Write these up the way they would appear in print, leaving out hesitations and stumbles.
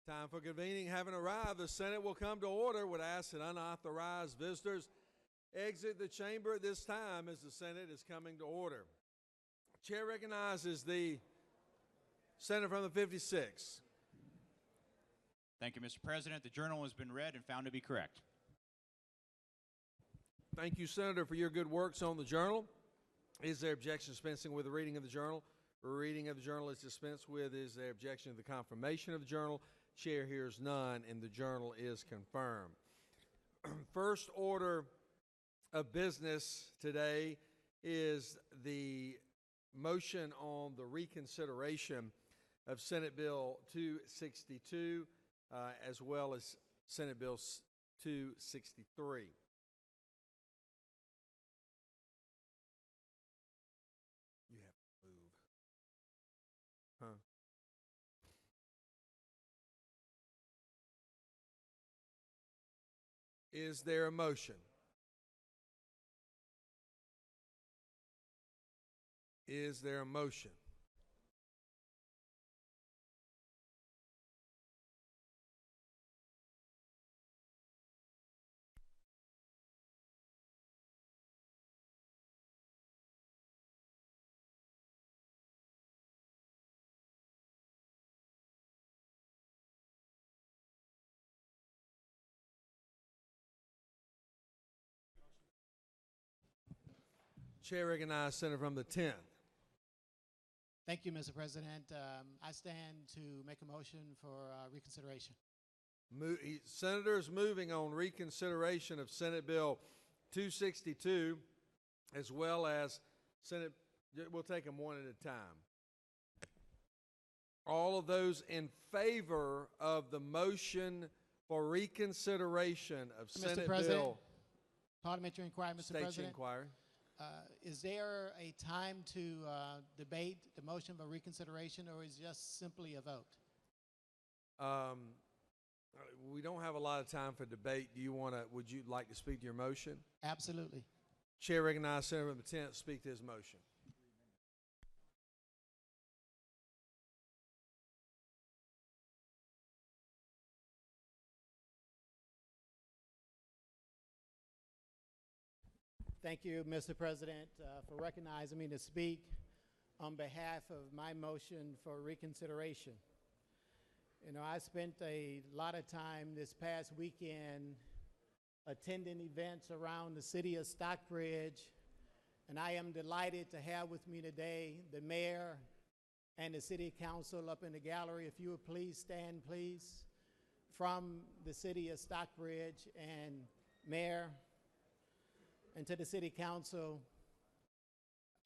Time for convening having arrived. The Senate will come to order. Would ask that unauthorized visitors exit the chamber at this time as the Senate is coming to order. Chair recognizes the Senator from the 56. Thank you, Mr. President. The journal has been read and found to be correct. Thank you, Senator, for your good works on the journal. Is there objection dispensing with the reading of the journal? Reading of the journal is dispensed with. Is there objection to the confirmation of the journal? Chair hears none, and the journal is confirmed. First order of business today is the motion on the reconsideration of Senate Bill 262 as well as Senate Bill 263. You have to move. Huh? Is there a motion? Is there a motion? Chair recognizes Senator from the 10th. Thank you, Mr. President. I stand to make a motion for reconsideration. Senators moving on reconsideration of Senate Bill 262 as well as Senate, we'll take them one at a time. All of those in favor of the motion for reconsideration of Senate Mr. President, Bill. Parliamentary inquiry, Mr. State President. inquiry. Is there a time to debate the motion for reconsideration, or is it just simply a vote? We don't have a lot of time for debate. Would you like to speak to your motion? Absolutely. Chair recognizes Senator from the 10th to speak to his motion. Thank you, Mr. President, for recognizing me to speak on behalf of my motion for reconsideration. You know, I spent a lot of time this past weekend attending events around the city of Stockbridge, and I am delighted to have with me today the mayor and the city council up in the gallery. If you would please stand, please, from the city of Stockbridge. And Mayor, and to the city council,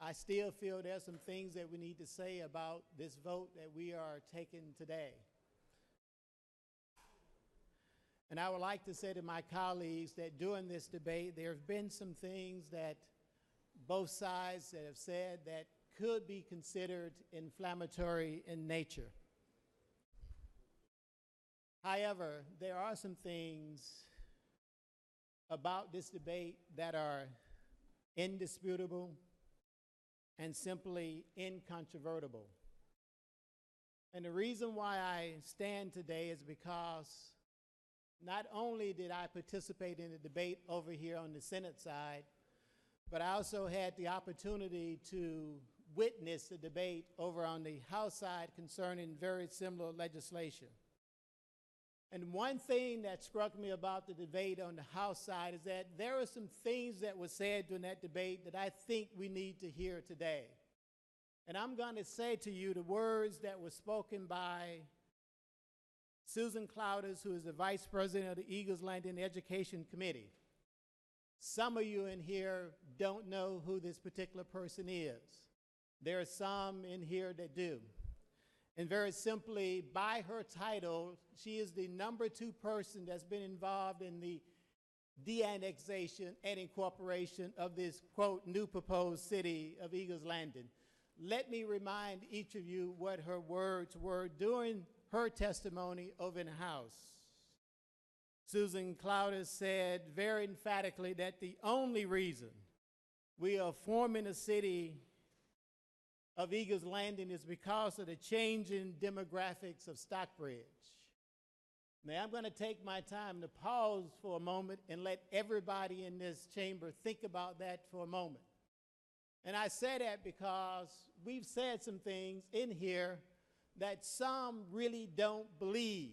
I still feel there's some things that we need to say about this vote that we are taking today. And I would like to say to my colleagues that during this debate, there have been some things that both sides that have said that could be considered inflammatory in nature. However, there are some things about this debate that are indisputable and simply incontrovertible. And the reason why I stand today is because not only did I participate in the debate over here on the Senate side, but I also had the opportunity to witness the debate over on the House side concerning very similar legislation. And one thing that struck me about the debate on the House side is that there are some things that were said during that debate that I think we need to hear today. And I'm going to say to you the words that were spoken by Susan Clouders, who is the Vice President of the Eagles Landing Education Committee. Some of you in here don't know who this particular person is. There are some in here that do. And very simply, by her title, she is the #2 person that's been involved in the de-annexation and incorporation of this, quote, new proposed city of Eagles Landing. Let me remind each of you what her words were during her testimony over in the House. Susan Clouders said very emphatically that the only reason we are forming a city of Eagles Landing is because of the changing demographics of Stockbridge. Now, I'm going to take my time to pause for a moment and let everybody in this chamber think about that for a moment. And I say that because we've said some things in here that some really don't believe.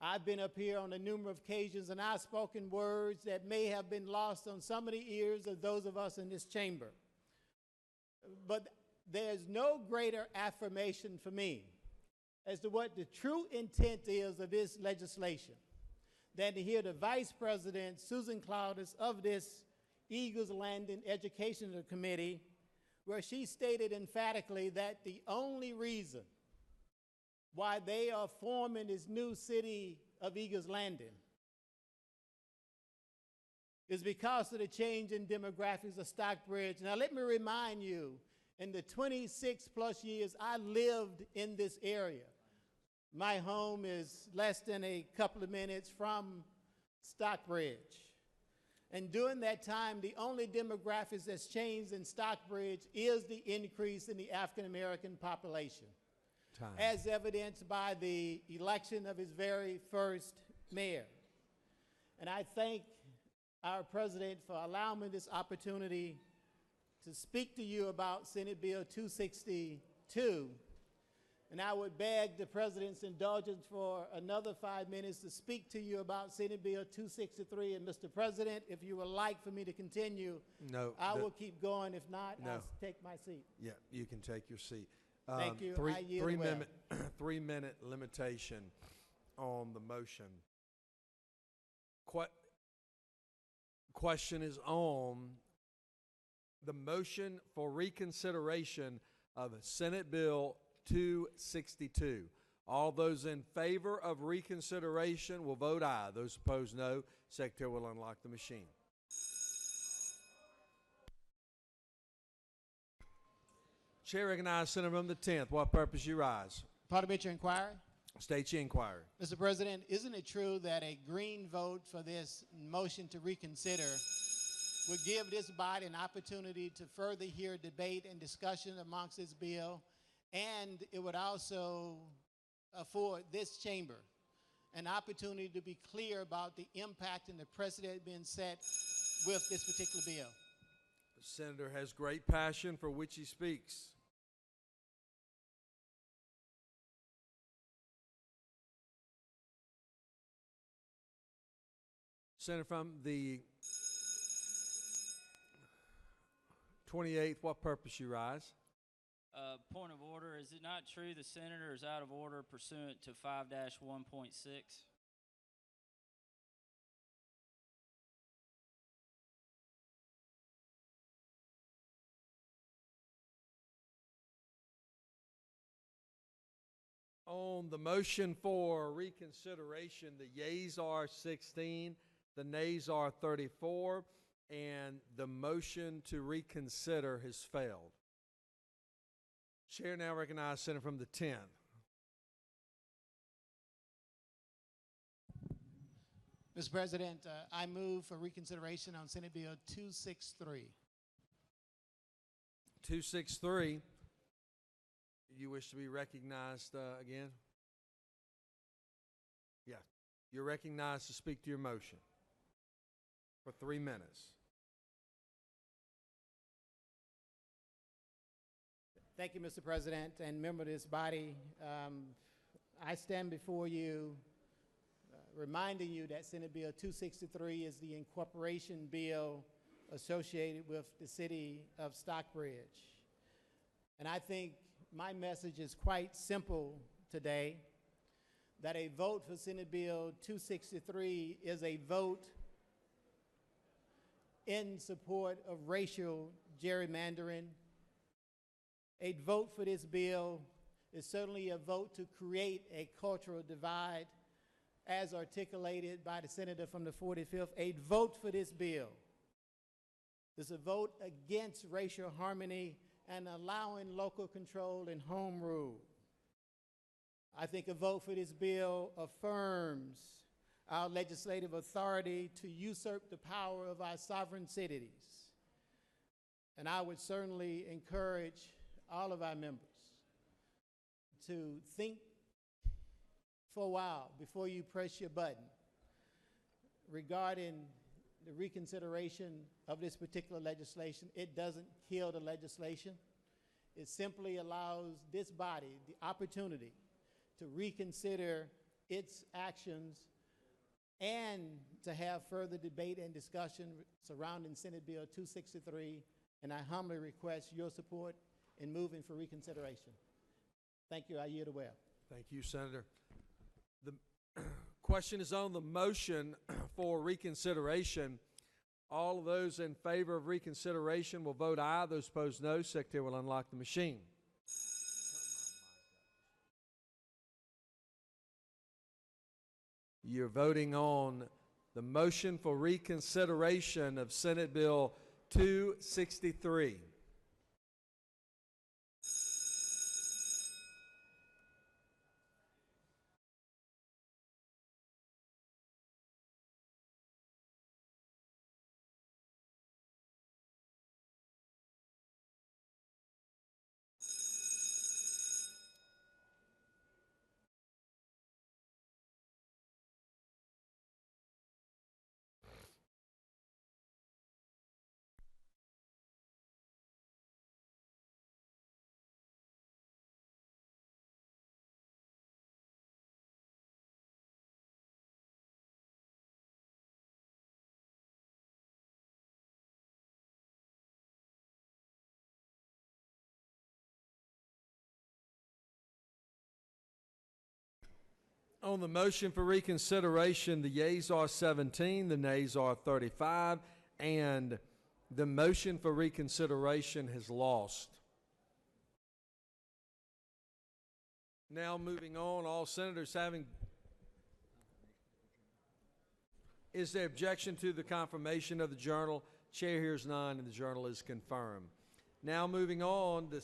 I've been up here on a number of occasions and I've spoken words that may have been lost on some of the ears of those of us in this chamber. But there's no greater affirmation for me as to what the true intent is of this legislation than to hear the Vice President, Susan Claudius, of this Eagles Landing Educational Committee, where she stated emphatically that the only reason why they are forming this new city of Eagles Landing is because of the change in demographics of Stockbridge. Now, let me remind you, in the 26 plus years I lived in this area, my home is less than a couple of minutes from Stockbridge. And during that time, the only demographics that's changed in Stockbridge is the increase in the African American population, as evidenced by the election of his very first mayor. And I thank our president for allowing me this opportunity to speak to you about Senate Bill 262. And I would beg the president's indulgence for another 5 minutes to speak to you about Senate Bill 263. And Mr. President, if you would like for me to continue, No. I will keep going. If not, No. I'll take my seat. Yeah, you can take your seat. Thank you. I yield Three well. minute, 3 minute limitation on the motion. Question is on the motion for reconsideration of Senate Bill 262. All those in favor of reconsideration will vote aye. Those opposed, no. Secretary will unlock the machine. Chair recognizes Senator from the 10th. What purpose you rise? Parliamentary inquiry. State your inquiry. Mr. President, isn't it true that a green vote for this motion to reconsider would give this body an opportunity to further hear debate and discussion amongst this bill, and it would also afford this chamber an opportunity to be clear about the impact and the precedent being set with this particular bill? The senator has great passion for which he speaks. Senator from the 28th, what purpose you rise? Point of order, is it not true the senator is out of order pursuant to 5-1.6? On the motion for reconsideration, the yeas are 16, the nays are 34, and the motion to reconsider has failed. Chair now recognizes Senator from the 10th. Mr. President, I move for reconsideration on Senate Bill 263. 263. You wish to be recognized again? Yeah. You're recognized to speak to your motion for 3 minutes. Thank you, Mr. President, and member of this body. I stand before you reminding you that Senate Bill 263 is the incorporation bill associated with the city of Stockbridge. And I think my message is quite simple today, that a vote for Senate Bill 263 is a vote in support of racial gerrymandering. A vote for this bill is certainly a vote to create a cultural divide, as articulated by the senator from the 45th. A vote for this bill is a vote against racial harmony and allowing local control and home rule. I think a vote for this bill affirms our legislative authority to usurp the power of our sovereign cities. And I would certainly encourage all of our members to think for a while before you press your button regarding the reconsideration of this particular legislation. It doesn't kill the legislation. It simply allows this body the opportunity to reconsider its actions and to have further debate and discussion surrounding Senate Bill 263, and I humbly request your support in moving for reconsideration. Thank you. I yield the well. Thank you, Senator. The question is on the motion for reconsideration. All of those in favor of reconsideration will vote aye. Those opposed, no. Secretary will unlock the machine. You're voting on the motion for reconsideration of Senate Bill 263. On the motion for reconsideration, the yeas are 17, the nays are 35, and the motion for reconsideration has lost. Now moving on, all senators having... Is there objection to the confirmation of the journal? Chair hears none, and the journal is confirmed. Now moving on, the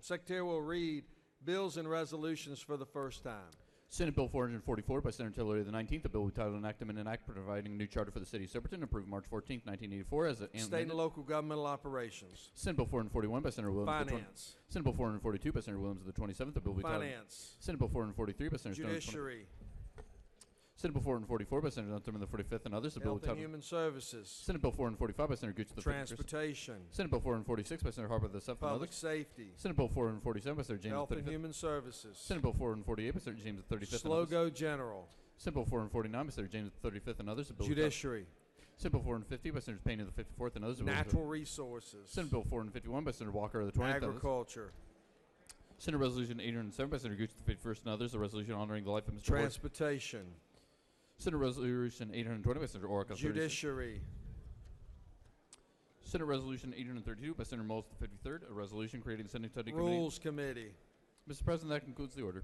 Secretary will read bills and resolutions for the first time. Senate Bill 444 by Senator Tillery the 19th, a bill entitled Enactment and Act providing a new charter for the city of Silverton, approved March 14, 1984 as State and local governmental operations. Senate Bill 441 by Senator Williams. Finance. Senate Bill 442 by Senator Williams of the 27th, a bill entitled Finance. Senate Bill 443 by Senator Judiciary. Senate Bill 444 by Senator Unterman the 45th and others, a bill Health and entitled Human Services. Senate Bill 445 by Senator Gooch of the 51st. Transportation. Senate Bill 446 by Senator Harper the 7th and Public others. Safety. Senate Bill 447 by Senator James Health the and 35th. Human Services. Senate Bill 448 by Senator James the 35th and others. Slogo General. Senate Bill 449 by Senator James the 35th and others, a bill Judiciary. Senate Bill 450 by Senator Payne of the 54th and others, a bill Natural Resources. Senate Bill 451 by Senator Walker of the 20th. Agriculture. Senate Resolution 807 by Senator Gooch of the 51st and others, a resolution honoring the life of Mr. Transportation. Senate Resolution 820 by Senator Orrick of the 36th. Judiciary. Senate Resolution 832 by Senator Moles of the 53rd, a resolution creating the Senate Study Committee. Rules Committee. Mr. President, that concludes the order.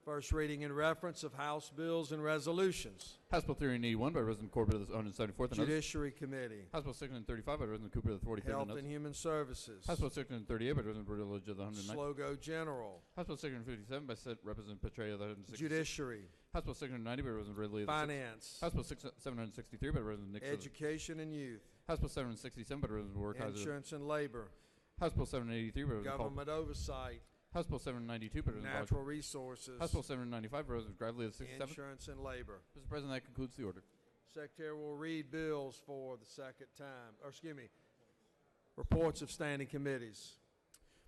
First reading and reference of House bills and resolutions. House Bill 381 by President Corbett of the 174th and others. Judiciary Committee. House Bill 635 by President Cooper of the 43rd Health and and others. Human Services. House Bill 638 by President Buttigieg of the 109th. Slogo General. House Bill 657 by Representative Petraea of the 166th. Judiciary. House Bill 690 by President Ridley of the 6th. Finance. House Bill 763 by President Nixon. Education and Youth. House Bill 767 by President Werkheiser. Insurance and Labor. House Bill 783 by President Paul. Government Oversight. House Bill 792 by President Natural Resources. House Bill 795 by President Gravely of the 67th. Insurance and Labor. Mr. President, that concludes the order. Secretary will read bills for the second time. Or excuse me, reports of standing committees.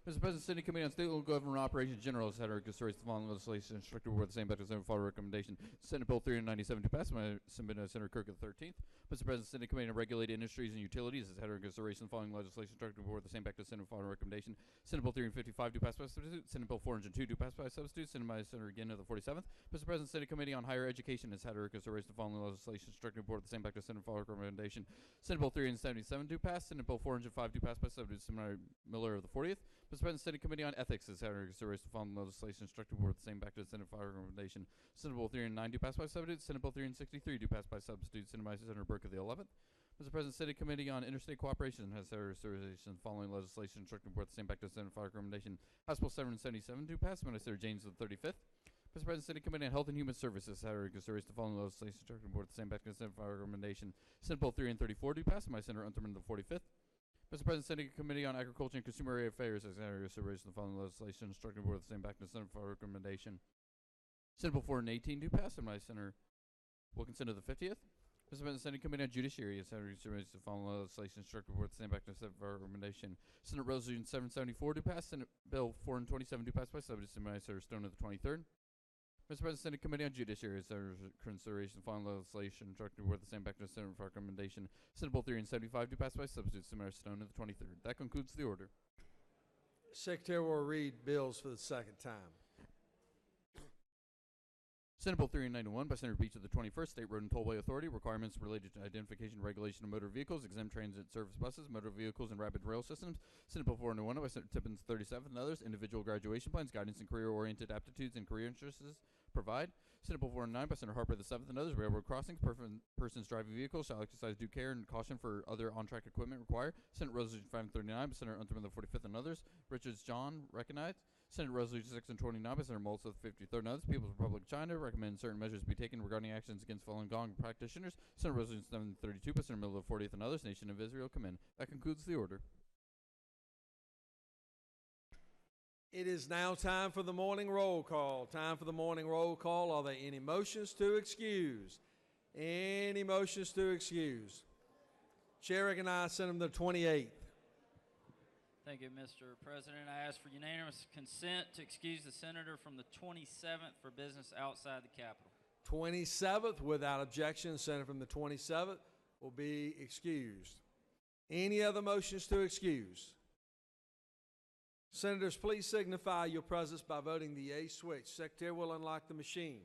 Mr. President, City Committee on State and Local Government Operations General has had our consideration the following legislation instructed with the same back to the follow recommendation. Senate Bill 397 to pass by Senator Kirk of the 13th. Mr. President, City Committee on Regulated Industries and Utilities has had our consideration the following legislation instructed with the same back to the Senate follow recommendation. Senate Bill 355 to pass by substitute. Senate Bill 402 to pass by substitute. Senate by Senator again of the 47th. Mr. President, City Committee on Higher Education has had our consideration the following legislation instructed with the same back to the Senate follow recommendation. Senate Bill 377 to pass. Senate Bill 405 to pass by substitute. Senator Miller of the 40th. Mr. President, City Committee on Ethics has had our consideration the following legislation instructed with the same back to the Senate follow recommendation. Senate Bill 309 to pass by substitute. Senate Bill 363 to pass by substitute. Senate by Senator Burke of the 11th. Mr. President, City Committee on Interstate Cooperation has had our consideration the following legislation instructed with the same back to the Senate follow recommendation. House Bill 777 to pass by Senator James of the 35th. Mr. President, City Committee on Health and Human Services has had our consideration the following legislation instructed with the same back to the Senate follow recommendation. Senate Bill 334 to pass by Senator Unterman of the 45th. Mr. President, Senate Committee on Agriculture and Consumer Affairs has had our consideration the following legislation instructed with the same back to the Senate follow recommendation. Senate Bill 418 do pass, and by Senator Wilkinson of the 50th. Mr. President, Senate Committee on Judiciary, Senator Surveys the following legislation instructed board to stand back to the recommendation. Senate Resolution 774 do pass. Senate Bill 427 do pass by subject to Senator Stone of the 23rd. Mr. President, Senate Committee on Judiciary, Senator consideration the following legislation instructed board to stand back to the Senate for recommendation. Senate Bill 375 do pass by substitute to Senator Stone of the 23rd. That concludes the order. Secretary will read bills for the second time. Senate Bill 391 by Senator Beach of the 21st, State Road and Tollway Authority, requirements related to identification and regulation of motor vehicles, exempt transit service buses, motor vehicles, and rapid rail systems. Senate Bill 401 by Senator Tippins 37th and others, individual graduation plans, guidance in career-oriented aptitudes and career interests provide. Senate Bill 409 by Senator Harper the 7th and others, railroad crossings, persons driving vehicles shall exercise due care and caution for other on-track equipment required. Senate Resolution 539 by Senator Unterman the 45th and others, Richards John recognized. Senate Resolution 629 by Senator Molson the 53rd and others, People's Republic of China recommend certain measures be taken regarding actions against Falun Gong practitioners. Senate Resolution 732 by Senator Miller the 40th and others, Nation of Israel commend. That concludes the order. It is now time for the morning roll call. Time for the morning roll call. Are there any motions to excuse? Any motions to excuse? Chair recognizes Senator the 28th. Thank you, Mr. President. I ask for unanimous consent to excuse the senator from the 27th for business outside the Capitol. 27th, without objection, senator from the 27th will be excused. Any other motions to excuse? Senators, please signify your presence by voting the yea switch. Secretary will unlock the machine.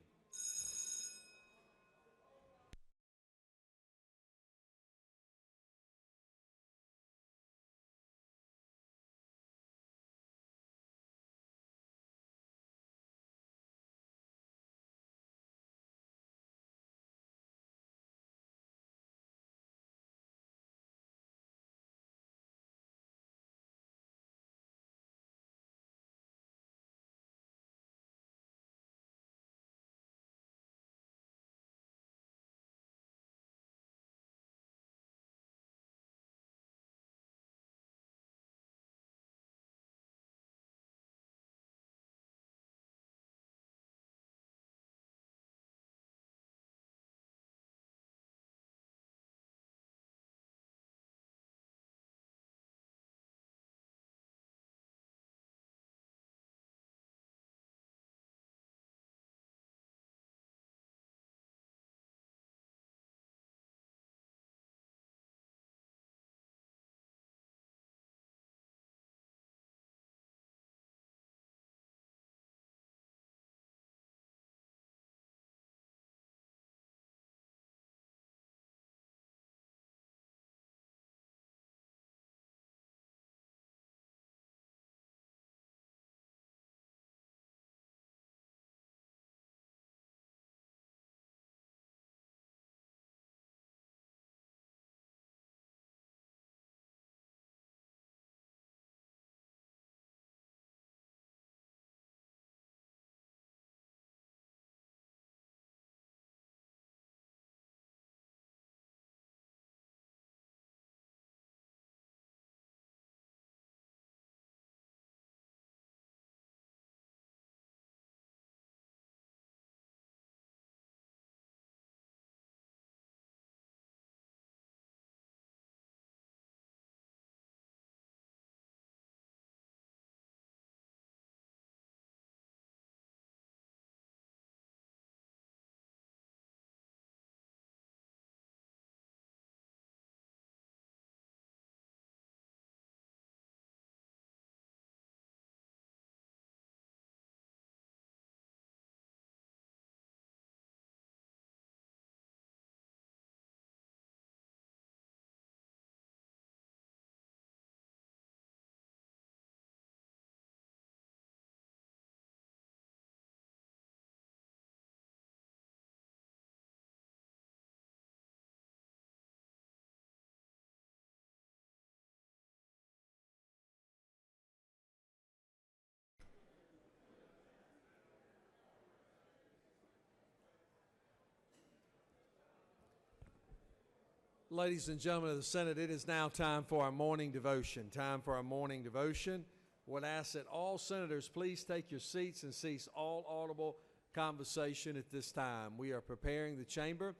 Ladies and gentlemen of the Senate, it is now time for our morning devotion. Time for our morning devotion. Would ask that all senators please take your seats and cease all audible conversation at this time. We are preparing the chamber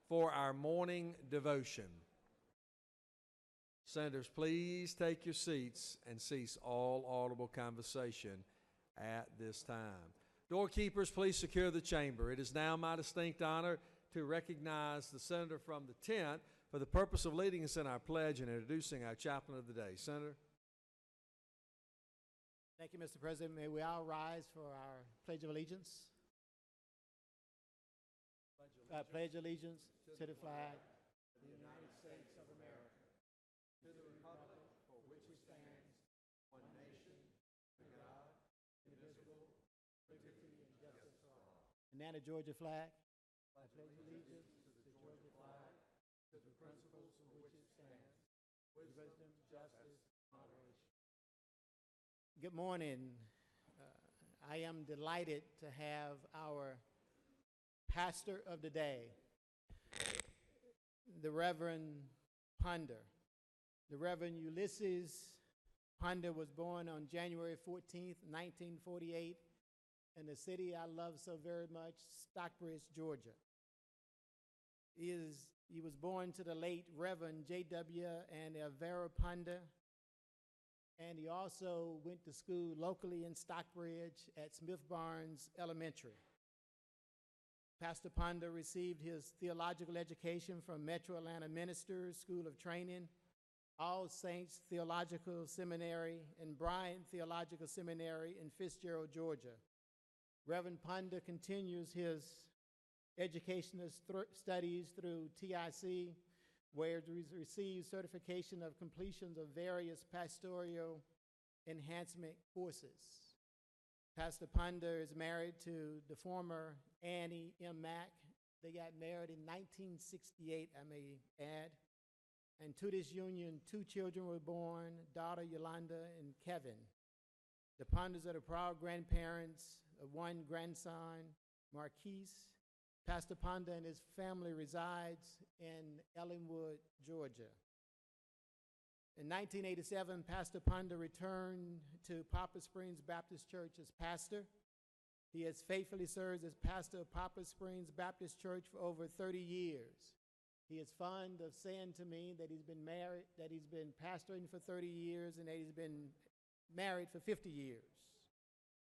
for our morning devotion. Senators, please take your seats and cease all audible conversation at this time. Doorkeepers, please secure the chamber. It is now my distinct honor to recognize the senator from the 10th for the purpose of leading us in our pledge and introducing our chaplain of the day. Senator. Thank you, Mr. President. May we all rise for our Pledge of Allegiance. Pledge allegiance to the flag of the United States of America, to the republic for which it stands, one nation, under God, indivisible, liberty and justice for all. And now the Georgia flag. I pledge allegiance to the Georgia flag, to the principles for which it stands, wisdom, justice, moderation. Good morning. I am delighted to have our pastor of the day, the Reverend Ponder. The Reverend Ulysses Ponder was born on January 14th, 1948, in the city I love so very much, Stockbridge, Georgia. He was born to the late Reverend J.W. and Elvira Ponder, and he also went to school locally in Stockbridge at Smith Barnes Elementary. Pastor Ponder received his theological education from Metro Atlanta Ministers School of Training, All Saints Theological Seminary, and Bryant Theological Seminary in Fitzgerald, Georgia. Reverend Ponder continues his educational studies through TIC, where he received certification of completion of various pastoral enhancement courses. Pastor Ponder is married to the former Annie M. Mack. They got married in 1968, I may add. And to this union, 2 children were born, daughter Yolanda and Kevin. The Ponders are the proud grandparents of 1 grandson, Marquise. Pastor Ponder and his family resides in Ellenwood, Georgia. In 1987, Pastor Ponder returned to Poplar Springs Baptist Church as pastor. He has faithfully served as pastor of Poplar Springs Baptist Church for over 30 years. He is fond of saying to me that he's been married, that he's been pastoring for 30 years, and that he's been married for 50 years.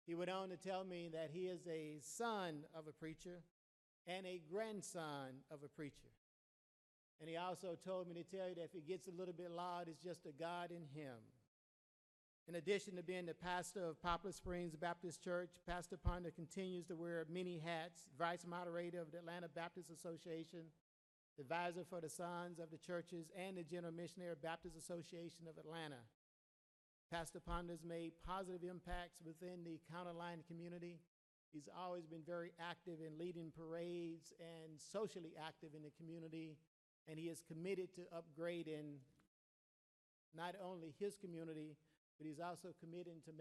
He went on to tell me that he is a son of a preacher and a grandson of a preacher. And he also told me to tell you that if it gets a little bit loud, it's just a God in him. In addition to being the pastor of Poplar Springs Baptist Church, Pastor Ponder continues to wear many hats: vice moderator of the Atlanta Baptist Association, advisor for the Sons of the Churches, and the General Missionary Baptist Association of Atlanta. Pastor Ponder's made positive impacts within the County Line community. He's always been very active in leading parades and socially active in the community, and he is committed to upgrading not only his community, but he's also committed to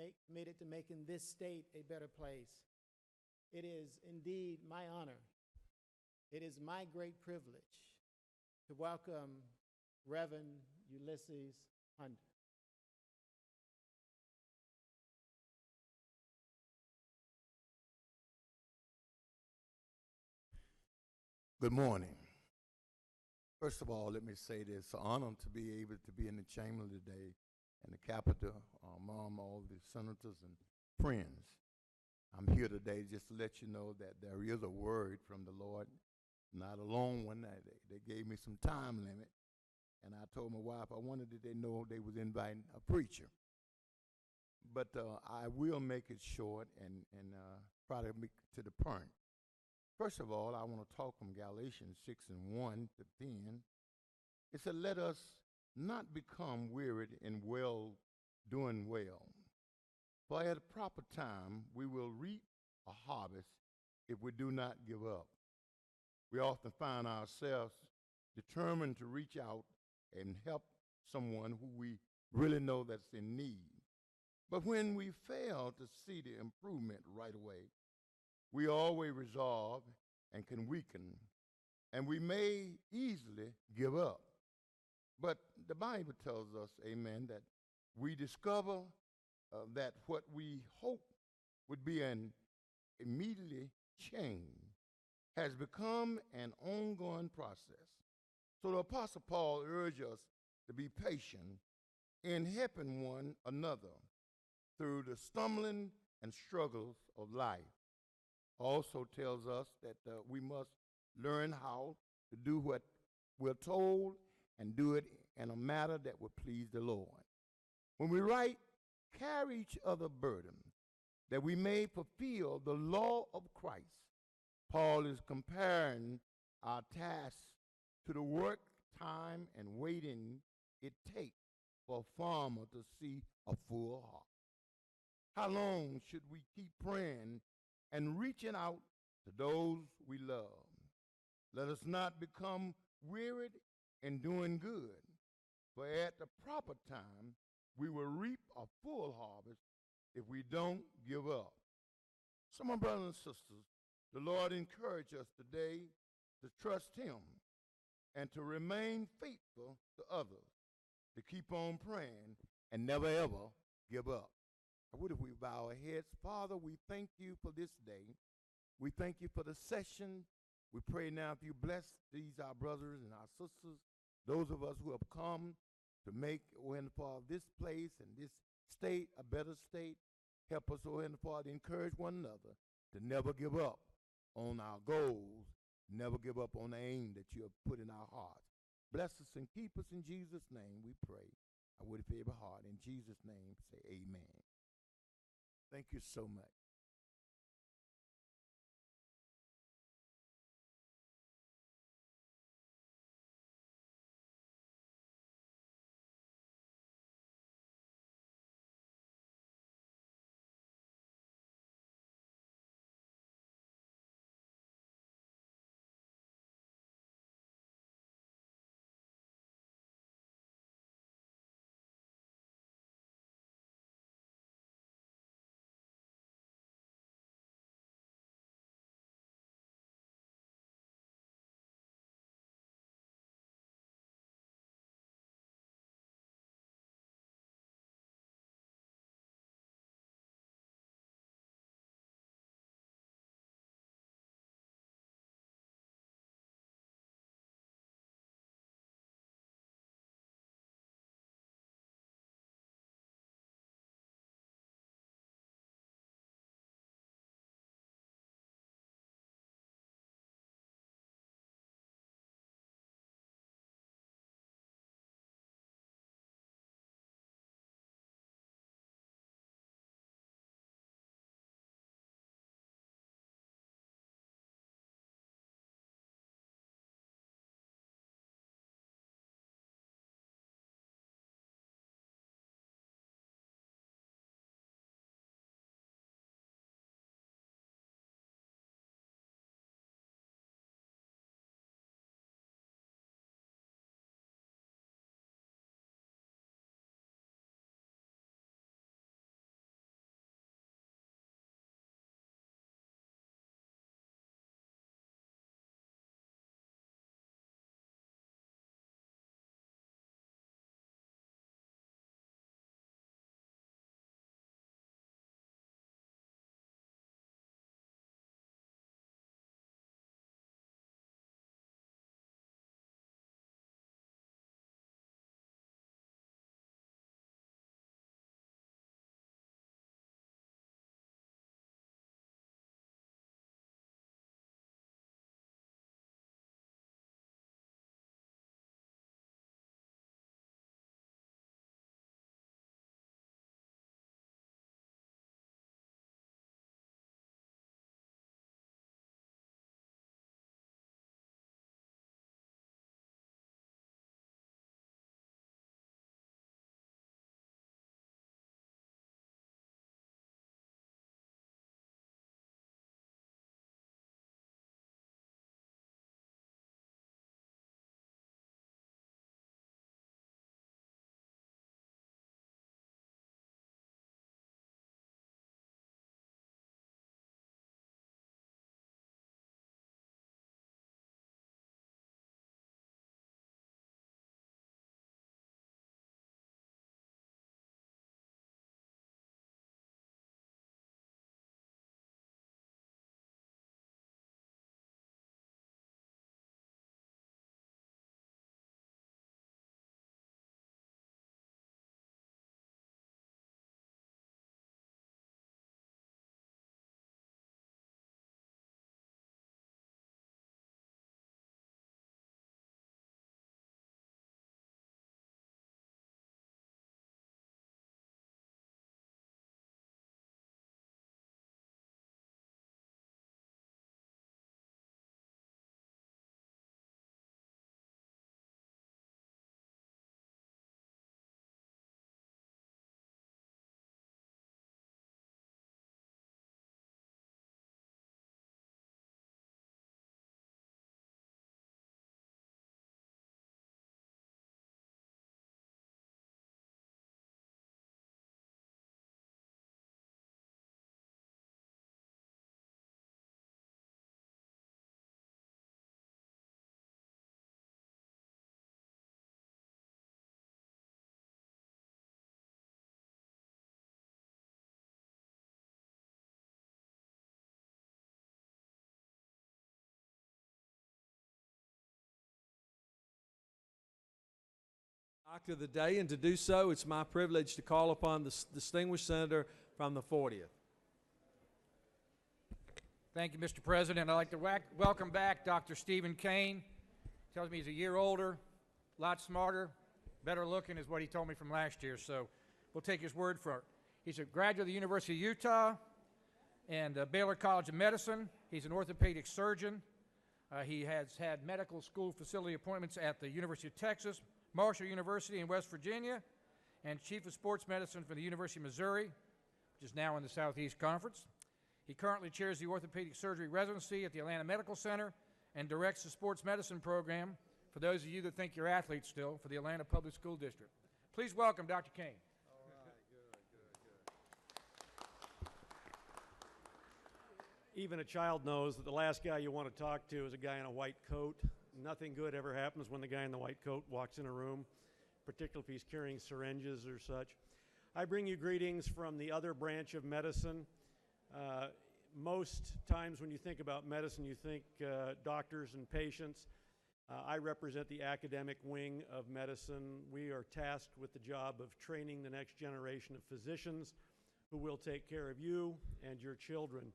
making this state a better place. It is indeed my honor. It is my great privilege to welcome Reverend Ulysses Ponder. Good morning. First of all, let me say this: it's an honor to be able to be in the chamber today in the Capitol, among all the senators and friends. I'm here today just to let you know that there is a word from the Lord, not a long one. They gave me some time limit, and I told my wife I wanted that they know they was inviting a preacher. But I will make it short and try to make to the point. First of all, I want to talk from Galatians 6:1 to 10. It said, "Let us not become wearied in doing well, for at a proper time we will reap a harvest if we do not give up." We often find ourselves determined to reach out and help someone who we really know that's in need. But when we fail to see the improvement right away, we always resolve and can weaken, and we may easily give up. But the Bible tells us, amen, that we discover that what we hope would be an immediately change has become an ongoing process. So the Apostle Paul urged us to be patient in helping one another through the stumbling and struggles of life. Also tells us that we must learn how to do what we're told and do it in a manner that will please the Lord. When we write, carry each other burden, that we may fulfill the law of Christ. Paul is comparing our tasks to the work, time, and waiting it takes for a farmer to see a full harvest. How long should we keep praying and reaching out to those we love? Let us not become wearied in doing good, for at the proper time we will reap a full harvest if we don't give up. So, my brothers and sisters, the Lord encourages us today to trust Him and to remain faithful to others, to keep on praying and never ever give up. What if we bow our heads? Father, we thank you for this day. We thank you for the session. We pray now if you bless these our brothers and our sisters, those of us who have come to make, oh Heavenly Father, this place and this state a better state. Help us, oh Heavenly Father, to encourage one another to never give up on our goals, never give up on the aim that you have put in our hearts. Bless us and keep us in Jesus' name, we pray. I would have every heart. In Jesus' name, say amen. Thank you so much. Doctor of the day, and to do so, it's my privilege to call upon the distinguished senator from the 40th. Thank you, Mr. President. I'd like to welcome back Dr. Stephen Kane. Tells me he's a year older, a lot smarter, better looking is what he told me from last year, so we'll take his word for it. He's a graduate of the University of Utah and Baylor College of Medicine. He's an orthopedic surgeon. He has had medical school facility appointments at the University of Texas, Marshall University in West Virginia, and Chief of Sports Medicine for the University of Missouri, which is now in the Southeast Conference. He currently chairs the orthopedic surgery residency at the Atlanta Medical Center and directs the sports medicine program for those of you that think you're athletes still for the Atlanta Public School District. Please welcome Dr. Kane. Even a child knows that the last guy you want to talk to is a guy in a white coat. Nothing good ever happens when the guy in the white coat walks in a room, particularly if he's carrying syringes or such. I bring you greetings from the other branch of medicine. Most times when you think about medicine, you think doctors and patients. I represent the academic wing of medicine. We are tasked with the job of training the next generation of physicians who will take care of you and your children.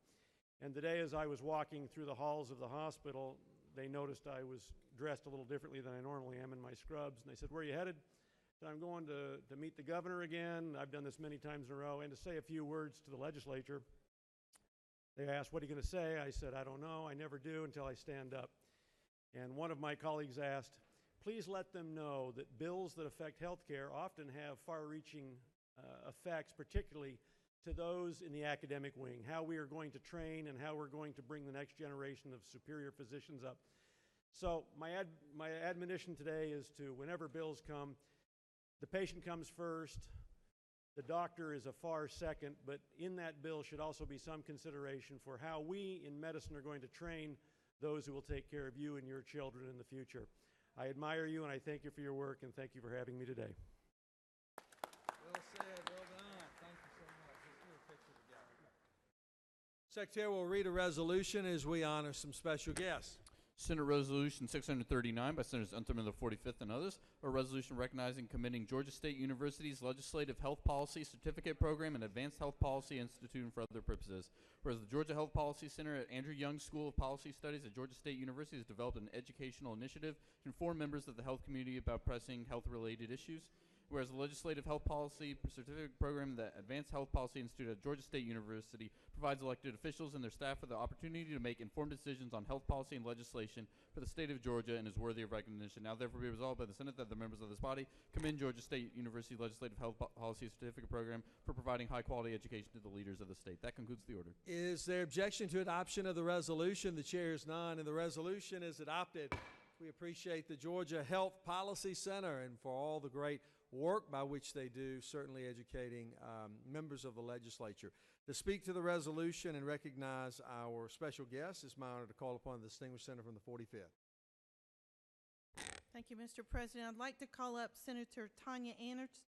And today, as I was walking through the halls of the hospital, they noticed I was dressed a little differently than I normally am in my scrubs. And they said, "Where are you headed?" I said, "I'm going to meet the governor again. I've done this many times in a row, and to say a few words to the legislature." They asked, "What are you going to say?" I said, "I don't know. I never do until I stand up." And one of my colleagues asked, "Please let them know that bills that affect health care often have far-reaching effects, particularly to those in the academic wing, how we are going to train and how we're going to bring the next generation of superior physicians up." So my admonition today is to, whenever bills come, the patient comes first, the doctor is a far second, but in that bill should also be some consideration for how we in medicine are going to train those who will take care of you and your children in the future. I admire you and I thank you for your work and thank you for having me today. Well said. Well done. Thank you so much. Let's do a picture together. Secretary will read a resolution as we honor some special guests. Senate Resolution 639 by Senators Unterman of the 45th and others, a resolution recognizing and commending Georgia State University's Legislative Health Policy Certificate Program and Advanced Health Policy Institute and for other purposes. Whereas the Georgia Health Policy Center at Andrew Young School of Policy Studies at Georgia State University has developed an educational initiative to inform members of the health community about pressing health-related issues. Whereas the Legislative Health Policy Certificate Program, the Advanced Health Policy Institute at Georgia State University provides elected officials and their staff with the opportunity to make informed decisions on health policy and legislation for the state of Georgia and is worthy of recognition. Now therefore be resolved by the Senate that the members of this body commend Georgia State University Legislative Health Policy Certificate Program for providing high-quality education to the leaders of the state. That concludes the order. Is there objection to adoption of the resolution? The chair is none, and the resolution is adopted. We appreciate the Georgia Health Policy Center and for all the great work by which they do, certainly educating members of the legislature. To speak to the resolution and recognize our special guest, it's my honor to call upon the distinguished senator from the 45th. Thank you, Mr. President. I'd like to call up Senator Tanya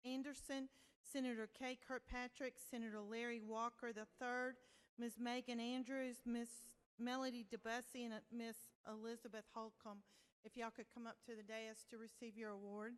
Anderson, Senator Kay Kirkpatrick, Senator Larry Walker III, Ms. Megan Andrews, Ms. Melody DeBussy, and Ms. Elizabeth Holcomb. If y'all could come up to the dais to receive your award.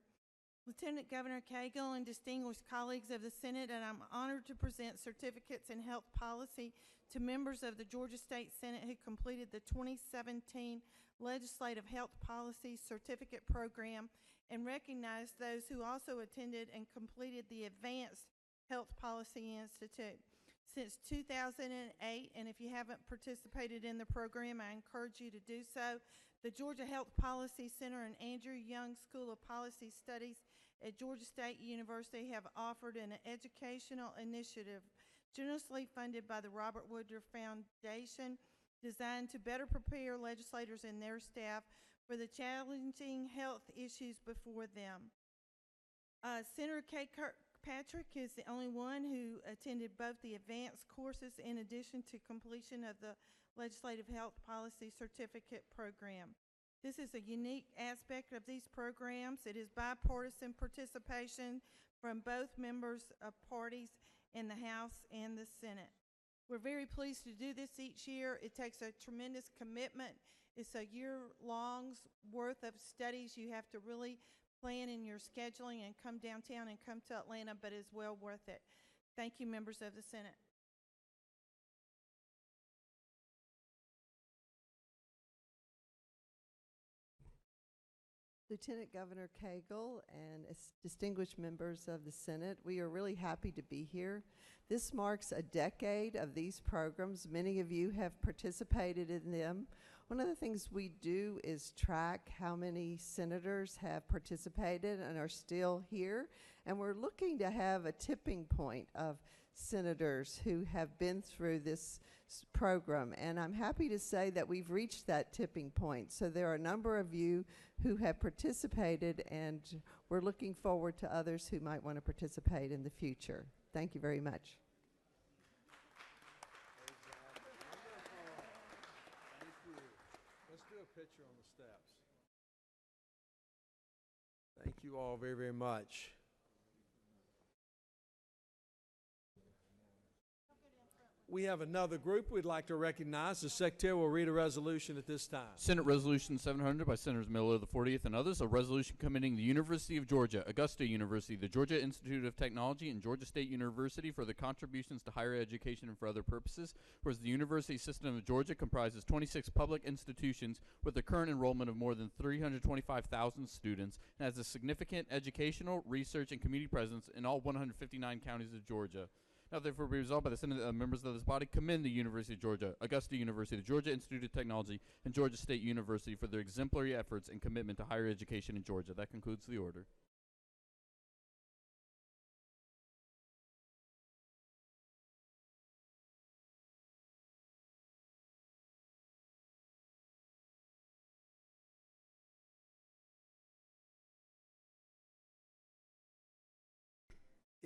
Lieutenant Governor Cagle and distinguished colleagues of the Senate, and I'm honored to present certificates in health policy to members of the Georgia State Senate who completed the 2017 Legislative Health Policy Certificate Program and recognize those who also attended and completed the Advanced Health Policy Institute. Since 2008, and if you haven't participated in the program, I encourage you to do so. The Georgia Health Policy Center and Andrew Young School of Policy Studies at Georgia State University have offered an educational initiative generously funded by the Robert Woodruff Foundation designed to better prepare legislators and their staff for the challenging health issues before them. Senator Kay Kirkpatrick is the only one who attended both the advanced courses in addition to completion of the Legislative Health Policy Certificate Program. This is a unique aspect of these programs. It is bipartisan participation from both members of parties in the House and the Senate. We're very pleased to do this each year. It takes a tremendous commitment. It's a year-long's worth of studies. You have to really plan in your scheduling and come downtown and come to Atlanta, but it's well worth it. Thank you, members of the Senate. Lieutenant Governor Cagle and distinguished members of the Senate, we are really happy to be here. This marks a decade of these programs. Many of you have participated in them. One of the things we do is track how many senators have participated and are still here, and we're looking to have a tipping point of senators who have been through this program, and I'm happy to say that we've reached that tipping point. So there are a number of you who have participated, and we're looking forward to others who might want to participate in the future. Thank you very much. Thank you. Let's do a picture on the steps. Thank you all very, very much. We have another group we'd like to recognize. The Secretary will read a resolution at this time. Senate Resolution 700 by Senators Miller the 40th and others, a resolution commending the University of Georgia, Augusta University, the Georgia Institute of Technology, and Georgia State University for their contributions to higher education and for other purposes, whereas the University System of Georgia comprises 26 public institutions with a current enrollment of more than 325,000 students and has a significant educational, research, and community presence in all 159 counties of Georgia. Now therefore be resolved by the Senate members of this body commend the University of Georgia, Augusta University, the Georgia Institute of Technology, and Georgia State University for their exemplary efforts and commitment to higher education in Georgia. That concludes the order.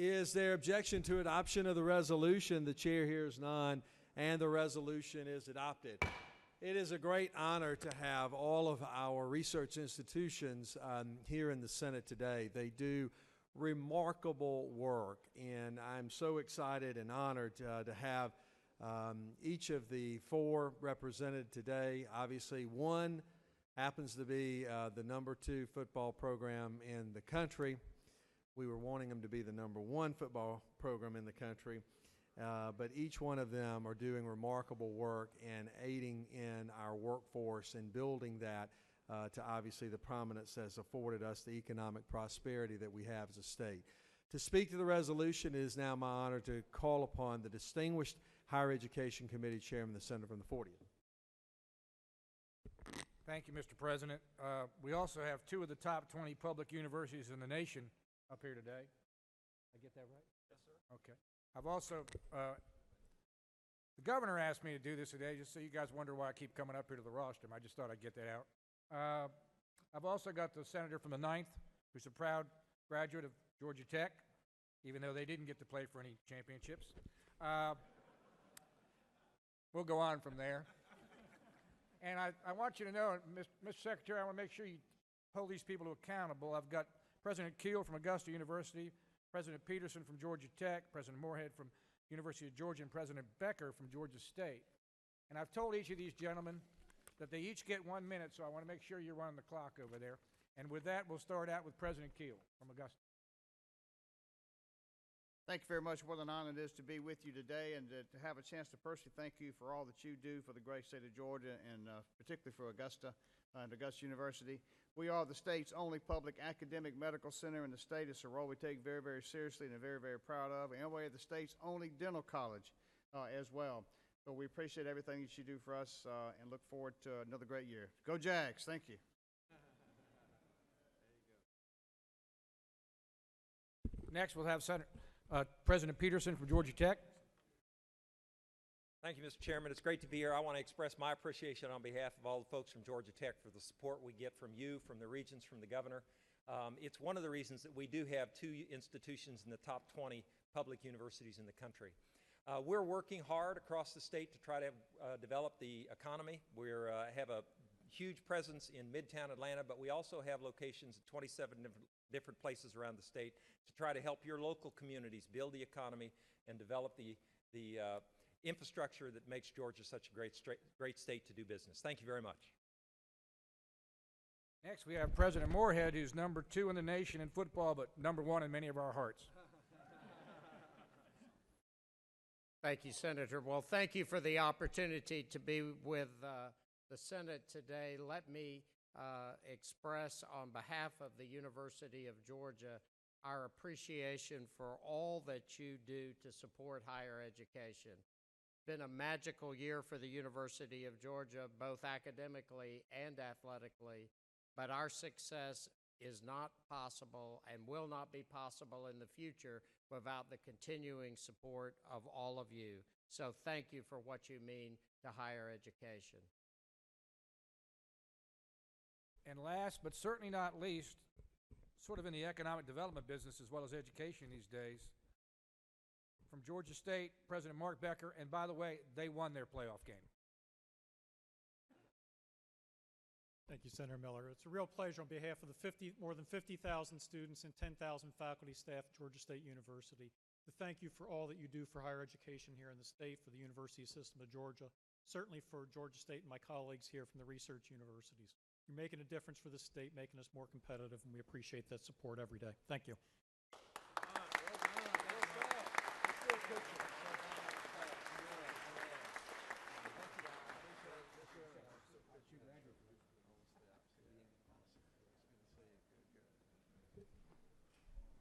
Is there objection to adoption of the resolution? The chair hears none, and the resolution is adopted. It is a great honor to have all of our research institutions here in the Senate today. They do remarkable work, and I'm so excited and honored to have each of the four represented today. Obviously, one happens to be the #2 football program in the country. We were wanting them to be the #1 football program in the country, but each one of them are doing remarkable work and aiding in our workforce and building that to obviously the prominence that's afforded us the economic prosperity that we have as a state. To speak to the resolution, it is now my honor to call upon the distinguished Higher Education Committee Chairman, the Senator from the 40th. Thank you, Mr. President. We also have two of the top 20 public universities in the nation up here today. I get that right? Yes, sir. Okay. I've also, the governor asked me to do this today, just so you guys wonder why I keep coming up here to the rostrum. I just thought I'd get that out. I've also got the senator from the 9th, who's a proud graduate of Georgia Tech, even though they didn't get to play for any championships. We'll go on from there. And I want you to know, Mr. Secretary, I want to make sure you hold these people accountable. I've got President Keel from Augusta University, President Peterson from Georgia Tech, President Moorhead from University of Georgia, and President Becker from Georgia State. And I've told each of these gentlemen that they each get 1 minute, so I want to make sure you're running the clock over there. And with that, we'll start out with President Keel from Augusta. Thank you very much. What an honor it is to be with you today and to have a chance to personally thank you for all that you do for the great state of Georgia and particularly for Augusta and Augusta University. We are the state's only public academic medical center in the state. It's a role we take very, very seriously and are very, very proud of. And we are the state's only dental college as well. So we appreciate everything that you do for us and look forward to another great year. Go Jags. Thank you. Next, we'll have President Peterson from Georgia Tech. Thank you, Mr. Chairman. It's great to be here. I want to express my appreciation on behalf of all the folks from Georgia Tech for the support we get from you, from the regents, from the governor. It's one of the reasons that we do have two institutions in the top 20 public universities in the country. We're working hard across the state to try to develop the economy. We have a huge presence in Midtown Atlanta, but we also have locations in 27 different places around the state to try to help your local communities build the economy and develop the infrastructure that makes Georgia such a great state to do business. Thank you very much. Next, we have President Moorhead, who's number 2 in the nation in football, but number 1 in many of our hearts. Thank you, Senator. Well, thank you for the opportunity to be with the Senate today. Let me express on behalf of the University of Georgia our appreciation for all that you do to support higher education. It's been a magical year for the University of Georgia, both academically and athletically, but our success is not possible and will not be possible in the future without the continuing support of all of you. So thank you for what you mean to higher education. And last, but certainly not least, sort of in the economic development business as well as education these days, from Georgia State, President Mark Becker, and by the way, they won their playoff game. Thank you, Senator Miller. It's a real pleasure on behalf of the more than 50,000 students and 10,000 faculty staff at Georgia State University to thank you for all that you do for higher education here in the state, for the university system of Georgia, certainly for Georgia State and my colleagues here from the research universities. You're making a difference for the state, making us more competitive, and we appreciate that support every day. Thank you.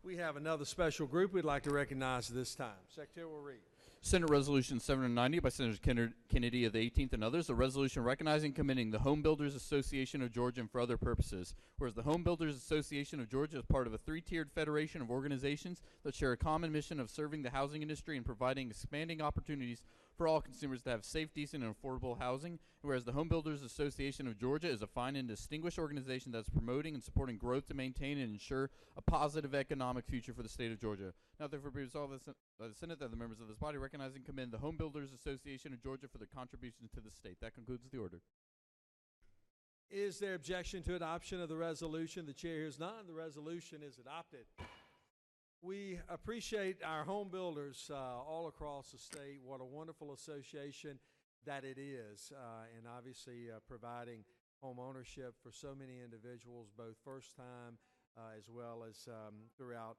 We have another special group we'd like to recognize this time. Secretary will read. Senate Resolution 790 by Senator Kennedy of the 18th and others, a resolution recognizing and commending the Home Builders Association of Georgia and for other purposes. Whereas the Home Builders Association of Georgia is part of a 3-tiered federation of organizations that share a common mission of serving the housing industry and providing expanding opportunities for all consumers to have safe, decent, and affordable housing. Whereas the Home Builders Association of Georgia is a fine and distinguished organization that's promoting and supporting growth to maintain and ensure a positive economic future for the state of Georgia. Now therefore be resolved by the Senate that the members of this body recognize and commend the Home Builders Association of Georgia for their contributions to the state. That concludes the order. Is there objection to adoption of the resolution? The chair hears none. The resolution is adopted. We appreciate our home builders all across the state. What a wonderful association that it is, and obviously providing home ownership for so many individuals, both first time as well as throughout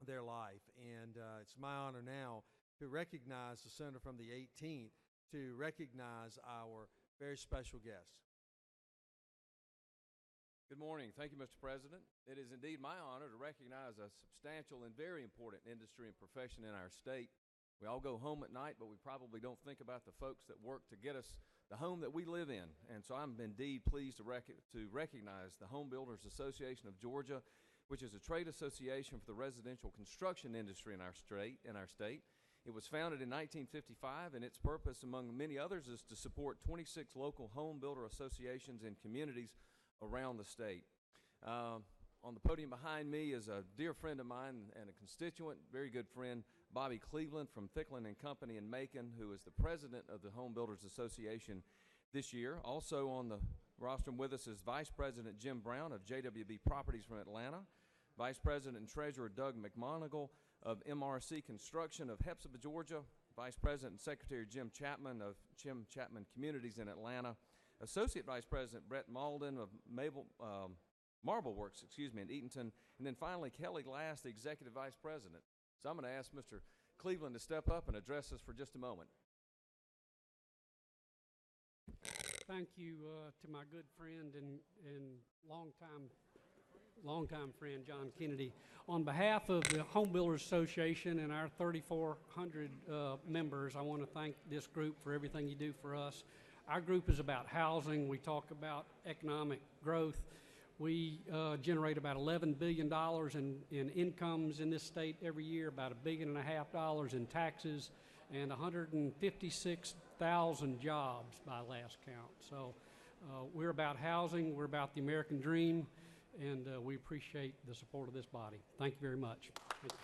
their life. And it's my honor now to recognize the senator from the 18th to recognize our very special guest. Good morning. Thank you, Mr. President. It is indeed my honor to recognize a substantial and very important industry and profession in our state. We all go home at night, but we probably don't think about the folks that work to get us the home that we live in. And so I'm indeed pleased to recognize the Home Builders Association of Georgia, which is a trade association for the residential construction industry in our state. It was founded in 1955, and its purpose, among many others, is to support 26 local home builder associations in communities around the state. On the podium behind me is a dear friend of mine and a constituent, very good friend, Bobby Cleveland from Thicklin & Company in Macon, who is the president of the Home Builders Association this year. Also on the rostrum with us is Vice President Jim Brown of JWB Properties from Atlanta, Vice President and Treasurer Doug McMonigal of MRC Construction of Hepzibah, Georgia, Vice President and Secretary Jim Chapman of Jim Chapman Communities in Atlanta, Associate Vice President Brett Malden of Marble Works, in Eatonton, and then finally Kelly Glass, the Executive Vice President. So I'm going to ask Mr. Cleveland to step up and address us for just a moment. Thank you to my good friend and longtime friend John Kennedy. On behalf of the Home Builders Association and our 3,400 members, I want to thank this group for everything you do for us. Our group is about housing. We talk about economic growth. We generate about $11 billion in incomes in this state every year, about $1.5 billion in taxes, and 156,000 jobs by last count. So we're about housing, we're about the American dream, and we appreciate the support of this body. Thank you very much. Thank you.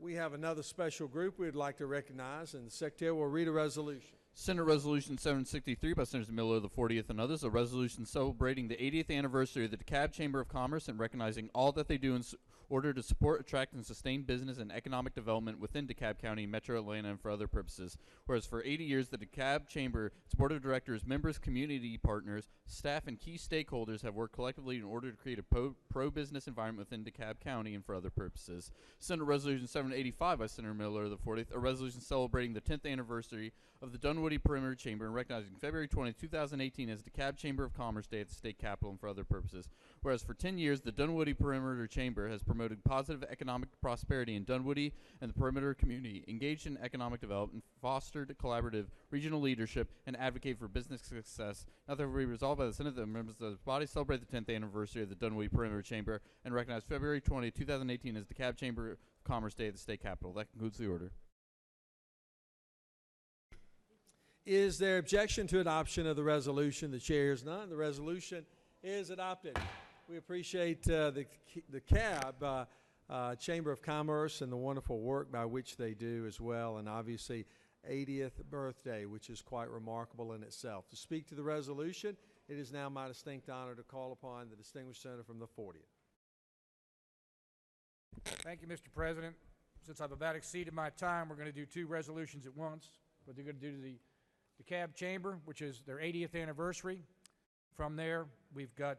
We have another special group we'd like to recognize, and the Secretary will read a resolution. Senate Resolution 763 by Senators Miller of the 40th and others, a resolution celebrating the 80th anniversary of the DeKalb Chamber of Commerce and recognizing all that they do in order to support, attract, and sustain business and economic development within DeKalb County, Metro Atlanta, and for other purposes. Whereas for 80 years, the DeKalb Chamber, its board of directors, members, community partners, staff, and key stakeholders have worked collectively in order to create a pro-business environment within DeKalb County and for other purposes. Senate Resolution 785 by Senator Miller of the 40th, a resolution celebrating the 10th anniversary of the Dunwoody Perimeter Chamber and recognizing February 20, 2018 as DeKalb Chamber of Commerce Day at the state capitol and for other purposes. Whereas for 10 years, the Dunwoody Perimeter Chamber has promoted positive economic prosperity in Dunwoody and the perimeter community, engaged in economic development, fostered collaborative regional leadership, and advocate for business success. Now therefore be resolved by the Senate that the members of the body celebrate the 10th anniversary of the Dunwoody Perimeter Chamber and recognize February 20, 2018 as DeKalb Chamber of Commerce Day at the state capitol. That concludes the order. Is there objection to adoption of the resolution? The chair hears none. The resolution is adopted. We appreciate the CAB Chamber of Commerce and the wonderful work by which they do as well, and obviously 80th birthday, which is quite remarkable in itself. To speak to the resolution, it is now my distinct honor to call upon the distinguished senator from the 40th. Thank you, Mr. President. Since I've about exceeded my time, we're going to do two resolutions at once. But they're going to do the DeKalb Chamber, which is their 80th anniversary. From there, we've got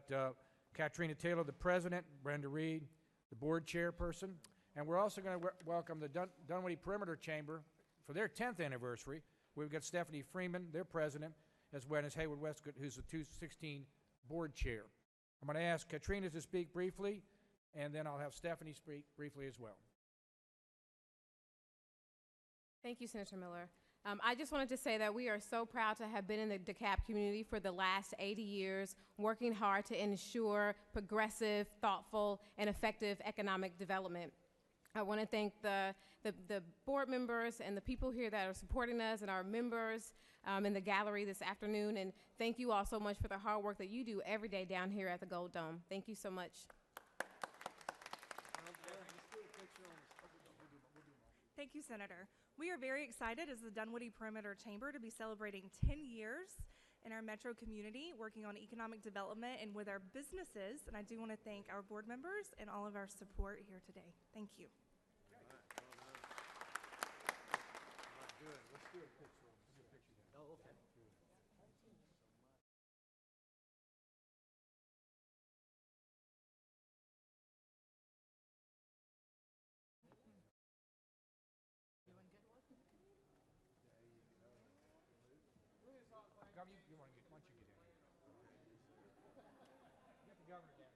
Katrina Taylor, the president, Brenda Reed, the board chairperson, and we're also going to welcome the Dunwoody Perimeter Chamber for their 10th anniversary. We've got Stephanie Freeman, their president, as well as Hayward Westcott, who's the 216 board chair. I'm going to ask Katrina to speak briefly, and then I'll have Stephanie speak briefly as well. Thank you, Senator Miller. I just wanted to say that we are so proud to have been in the DeKalb community for the last 80 years, working hard to ensure progressive, thoughtful, and effective economic development. I want to thank the board members and the people here that are supporting us and our members in the gallery this afternoon. And thank you all so much for the hard work that you do every day down here at the Gold Dome. Thank you so much. Thank you, Senator. We are very excited as the Dunwoody Perimeter Chamber to be celebrating 10 years in our metro community, working on economic development and with our businesses. And I do want to thank our board members and all of our support here today. Thank you. Good. Let's do a picture. Oh, okay. You want to get, once you get in. Get the governor down.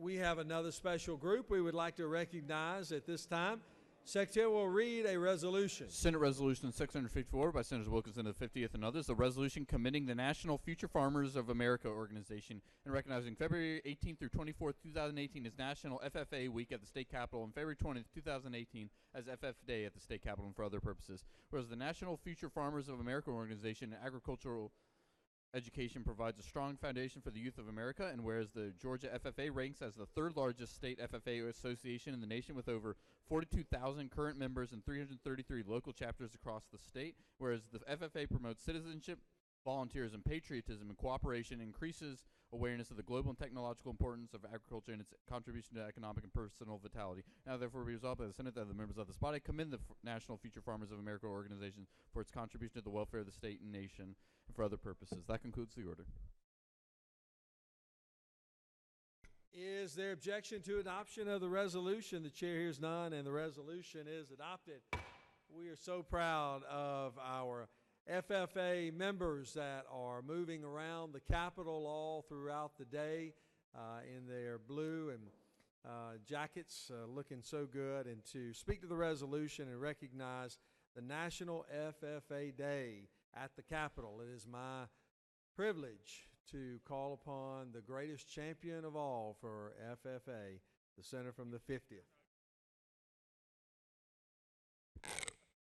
We have another special group we would like to recognize at this time. Secretary will read a resolution. Senate Resolution 654 by Senators Wilkinson of the 50th and others, a resolution commending the National Future Farmers of America organization and recognizing February 18th through 24th, 2018 as National FFA Week at the State Capitol and February 20th, 2018 as FF Day at the State Capitol and for other purposes. Whereas the National Future Farmers of America organization and agricultural education provides a strong foundation for the youth of America, and whereas the Georgia FFA ranks as the third largest state FFA association in the nation with over 42,000 current members and 333 local chapters across the state, whereas the FFA promotes citizenship, volunteerism, patriotism, and cooperation, increases awareness of the global and technological importance of agriculture and its contribution to economic and personal vitality. Now therefore be resolved by the Senate that the members of this body commend the National Future Farmers of America organization for its contribution to the welfare of the state and nation and for other purposes. That concludes the order. Is there objection to adoption of the resolution? The chair hears none, and the resolution is adopted. We are so proud of our FFA members that are moving around the Capitol all throughout the day in their blue and jackets, looking so good. And to speak to the resolution and recognize the National FFA Day at the Capitol, it is my privilege to call upon the greatest champion of all for FFA, the senator from the 50th.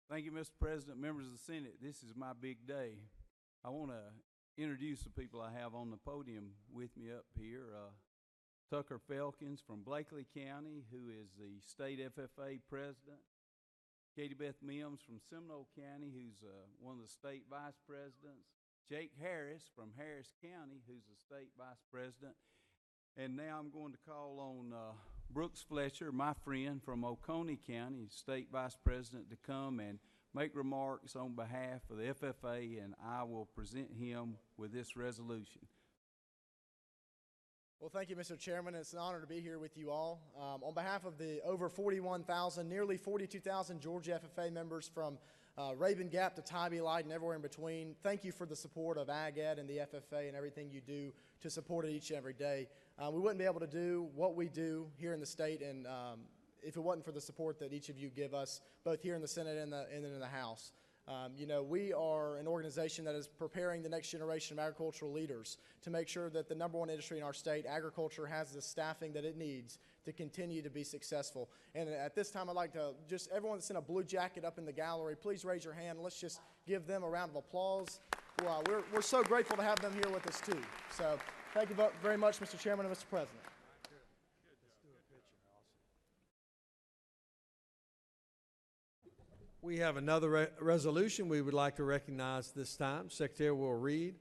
Thank you, Mr. President, members of the Senate. This is my big day. I want to introduce the people I have on the podium with me up here. Tucker Felkins from Blakely County, who is the state FFA president. Katie Beth Mims from Seminole County, who's one of the state vice presidents. Jake Harris from Harris County, who's the state vice president. And now I'm going to call on Brooks Fletcher, my friend from Oconee County, state vice president, to come and make remarks on behalf of the FFA, and I will present him with this resolution. Well, thank you, Mr. Chairman. It's an honor to be here with you all. On behalf of the over 41,000, nearly 42,000 Georgia FFA members from Raven Gap to Tybee Light and everywhere in between, thank you for the support of Ag Ed and the FFA and everything you do to support it each and every day. We wouldn't be able to do what we do here in the state and if it wasn't for the support that each of you give us, both here in the Senate and in the House. You know, we are an organization that is preparing the next generation of agricultural leaders to make sure that the #1 industry in our state, agriculture, has the staffing that it needs to continue to be successful. And at this time, I'd like to just, everyone that's in a blue jacket up in the gallery, please raise your hand. Let's just give them a round of applause. Wow, we're so grateful to have them here with us, too. So thank you very much, Mr. Chairman and Mr. President. We have another resolution we would like to recognize this time. Secretary will read.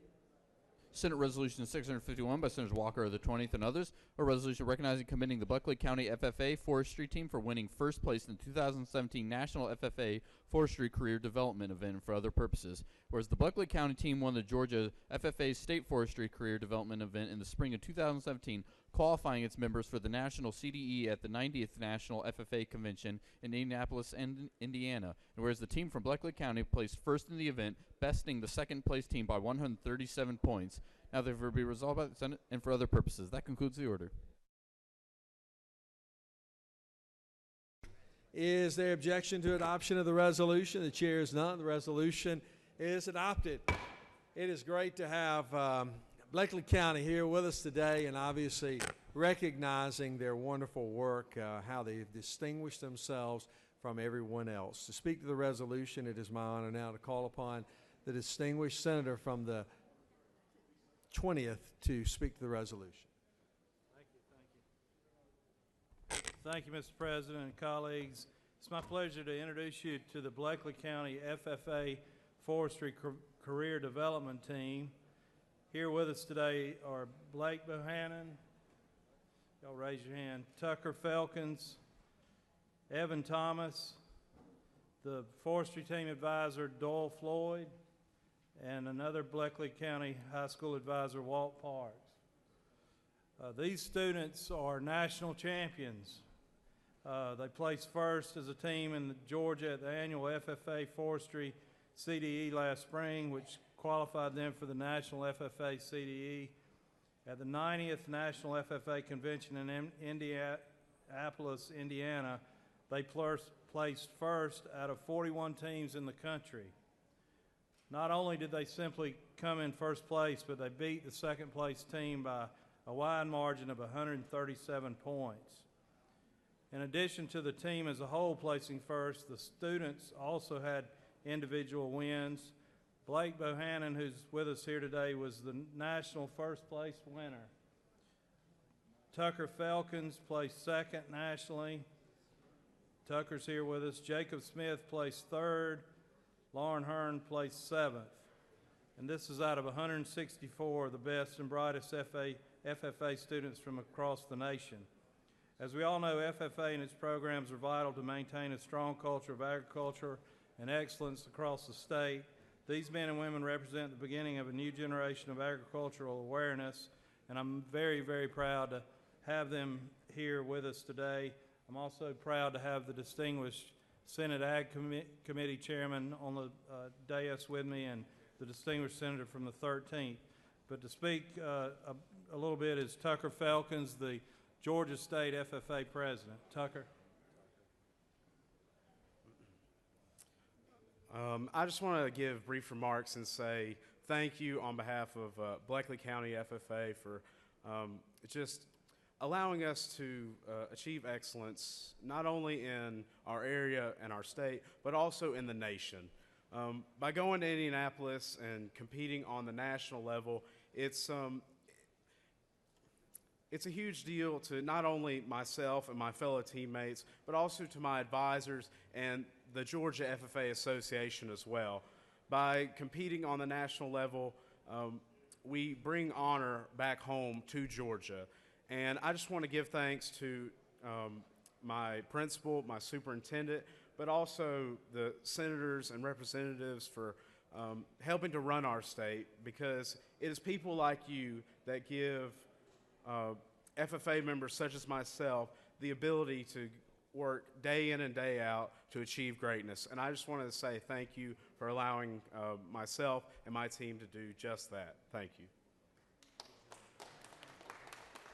Senate Resolution 651 by Senators Walker of the 20th and others, a resolution recognizing and commending the Buckley County FFA Forestry Team for winning first place in the 2017 National FFA Forestry Career Development Event and for other purposes. Whereas the Buckley County team won the Georgia FFA State Forestry Career Development Event in the spring of 2017, qualifying its members for the National CDE at the 90th National FFA Convention in Indianapolis, Indiana. And whereas the team from Bleckley County placed first in the event, besting the second place team by 137 points. Now therefore be resolved by the Senate and for other purposes. That concludes the order. Is there objection to adoption of the resolution? The chair is none. The resolution is adopted. It is great to have Blakely County here with us today, and obviously recognizing their wonderful work, how they've distinguished themselves from everyone else. To speak to the resolution, it is my honor now to call upon the distinguished senator from the 20th to speak to the resolution. Thank you, Mr. President and colleagues. It's my pleasure to introduce you to the Blakely County FFA Forestry Career Development Team. Here with us today are Blake Bohannon, y'all raise your hand, Tucker Felkins, Evan Thomas, the forestry team advisor Doyle Floyd, and another Blakely County High School advisor, Walt Parks. These students are national champions. They placed first as a team in Georgia at the annual FFA Forestry CDE last spring, which qualified them for the National FFA CDE. At the 90th National FFA Convention in Indianapolis, Indiana, they placed first out of 41 teams in the country. Not only did they simply come in first place, but they beat the second place team by a wide margin of 137 points. In addition to the team as a whole placing first, the students also had individual wins. Blake Bohannon, who's with us here today, was the national first place winner. Tucker Felkins placed second nationally. Tucker's here with us. Jacob Smith placed third. Lauren Hearn placed seventh. And this is out of 164 of the best and brightest FFA students from across the nation. As we all know, FFA and its programs are vital to maintain a strong culture of agriculture and excellence across the state. These men and women represent the beginning of a new generation of agricultural awareness, and I'm very, very proud to have them here with us today. I'm also proud to have the distinguished Senate Ag Committee Chairman on the dais with me and the distinguished senator from the 13th. But to speak a little bit is Tucker Felkins, the Georgia State FFA President. Tucker. I just want to give brief remarks and say, thank you on behalf of Bleckley County FFA for just allowing us to achieve excellence not only in our area and our state, but also in the nation. By going to Indianapolis and competing on the national level, it's a huge deal to not only myself and my fellow teammates, but also to my advisors and the Georgia FFA Association as well. By competing on the national level, we bring honor back home to Georgia. And I just want to give thanks to my principal, my superintendent, but also the senators and representatives for helping to run our state, because it is people like you that give FFA members such as myself the ability to work day in and day out to achieve greatness. And I just wanted to say thank you for allowing myself and my team to do just that. Thank you.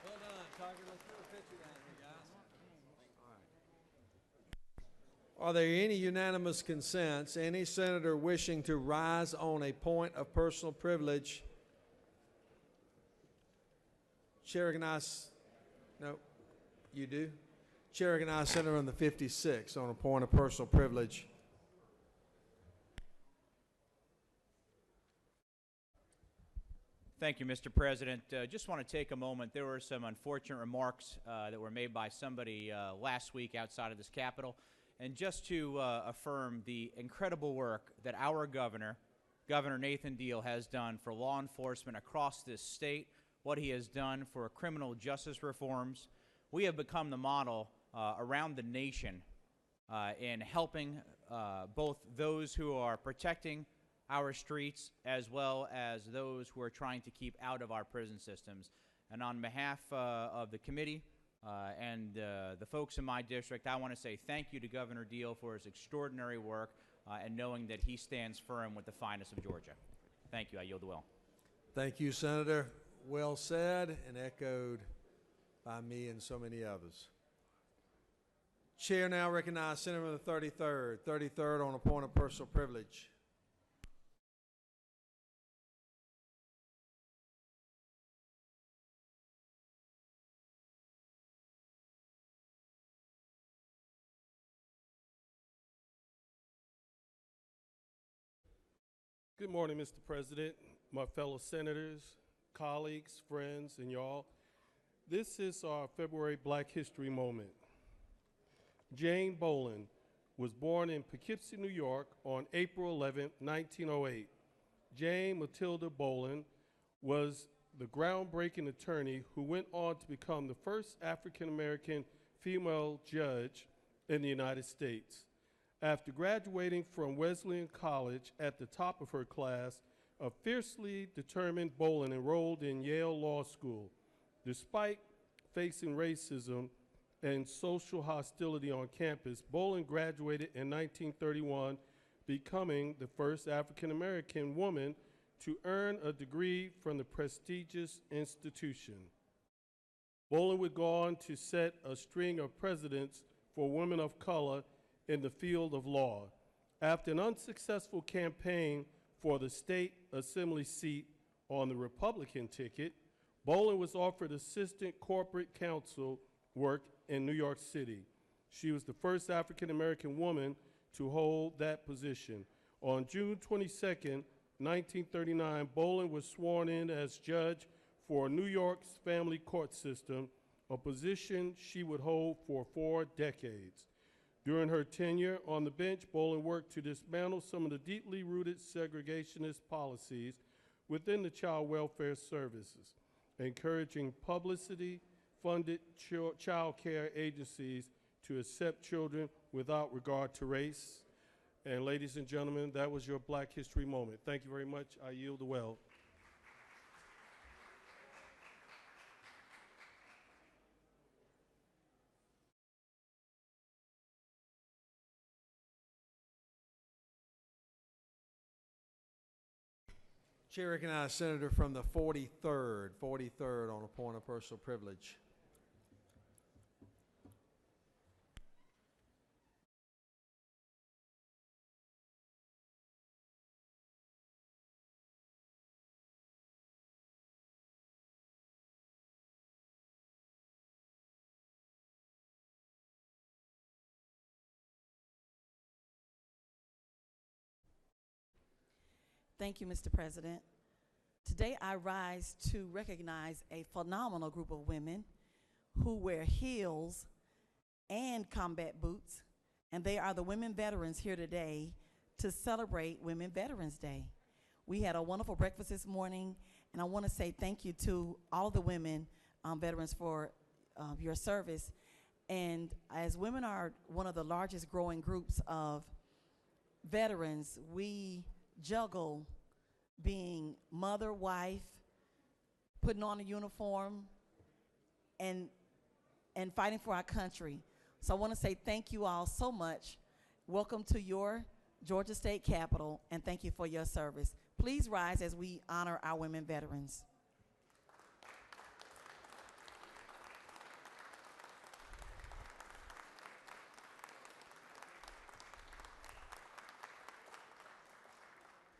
Well done, Tucker. Let's do a picture down here, guys. Are there any unanimous consents? Any senator wishing to rise on a point of personal privilege? Chair recognizes. No, you do. Chair recognizes Senator on the 56 on a point of personal privilege. Thank you, Mr. President. Just want to take a moment. There were some unfortunate remarks that were made by somebody last week outside of this Capitol. And just to affirm the incredible work that our governor, Governor Nathan Deal, has done for law enforcement across this state, what he has done for criminal justice reforms. We have become the model around the nation in helping both those who are protecting our streets as well as those who are trying to keep out of our prison systems. And on behalf of the committee and the folks in my district, I want to say thank you to Governor Deal for his extraordinary work and knowing that he stands firm with the finest of Georgia. Thank you. I yield the will. Thank you, Senator. Well said and echoed by me and so many others. Chair now recognizes Senator from the 33rd. 33rd on a point of personal privilege. Good morning, Mr. President, my fellow senators, colleagues, friends, and y'all. This is our February Black History moment. Jane Bolin was born in Poughkeepsie, New York on April 11, 1908. Jane Matilda Bolin was the groundbreaking attorney who went on to become the first African-American female judge in the United States. After graduating from Wesleyan College at the top of her class, a fiercely determined Bolin enrolled in Yale Law School. Despite facing racism and social hostility on campus, Bolin graduated in 1931, becoming the first African-American woman to earn a degree from the prestigious institution. Bolin would go on to set a string of precedents for women of color in the field of law. After an unsuccessful campaign for the state assembly seat on the Republican ticket, Bolin was offered assistant corporate counsel work in New York City. She was the first African-American woman to hold that position. On June 22, 1939, Bolin was sworn in as judge for New York's family court system, a position she would hold for 4 decades. During her tenure on the bench, Bolin worked to dismantle some of the deeply rooted segregationist policies within the child welfare services, encouraging publicity-funded child care agencies to accept children without regard to race. And ladies and gentlemen, that was your Black History moment. Thank you very much. I yield the well. Chair recognizes Senator from the 43rd. 43rd on a point of personal privilege. Thank you, Mr. President. Today I rise to recognize a phenomenal group of women who wear heels and combat boots, and they are the women veterans here today to celebrate Women Veterans Day. We had a wonderful breakfast this morning, and I want to say thank you to all the women veterans for your service. And as women are one of the largest growing groups of veterans, we juggle being mother, wife, putting on a uniform, and fighting for our country. So I want to say thank you all so much. Welcome to your Georgia State Capitol, and thank you for your service. Please rise as we honor our women veterans.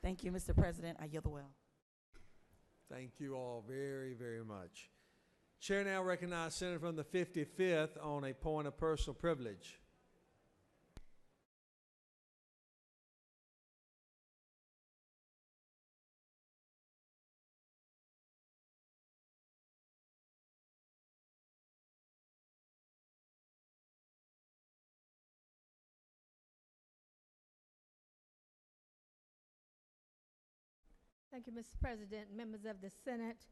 Thank you, Mr. President. I yield the well. Thank you all very, very much. Chair now recognizes Senator from the 55th on a point of personal privilege. Thank you, Mr. President, members of the Senate.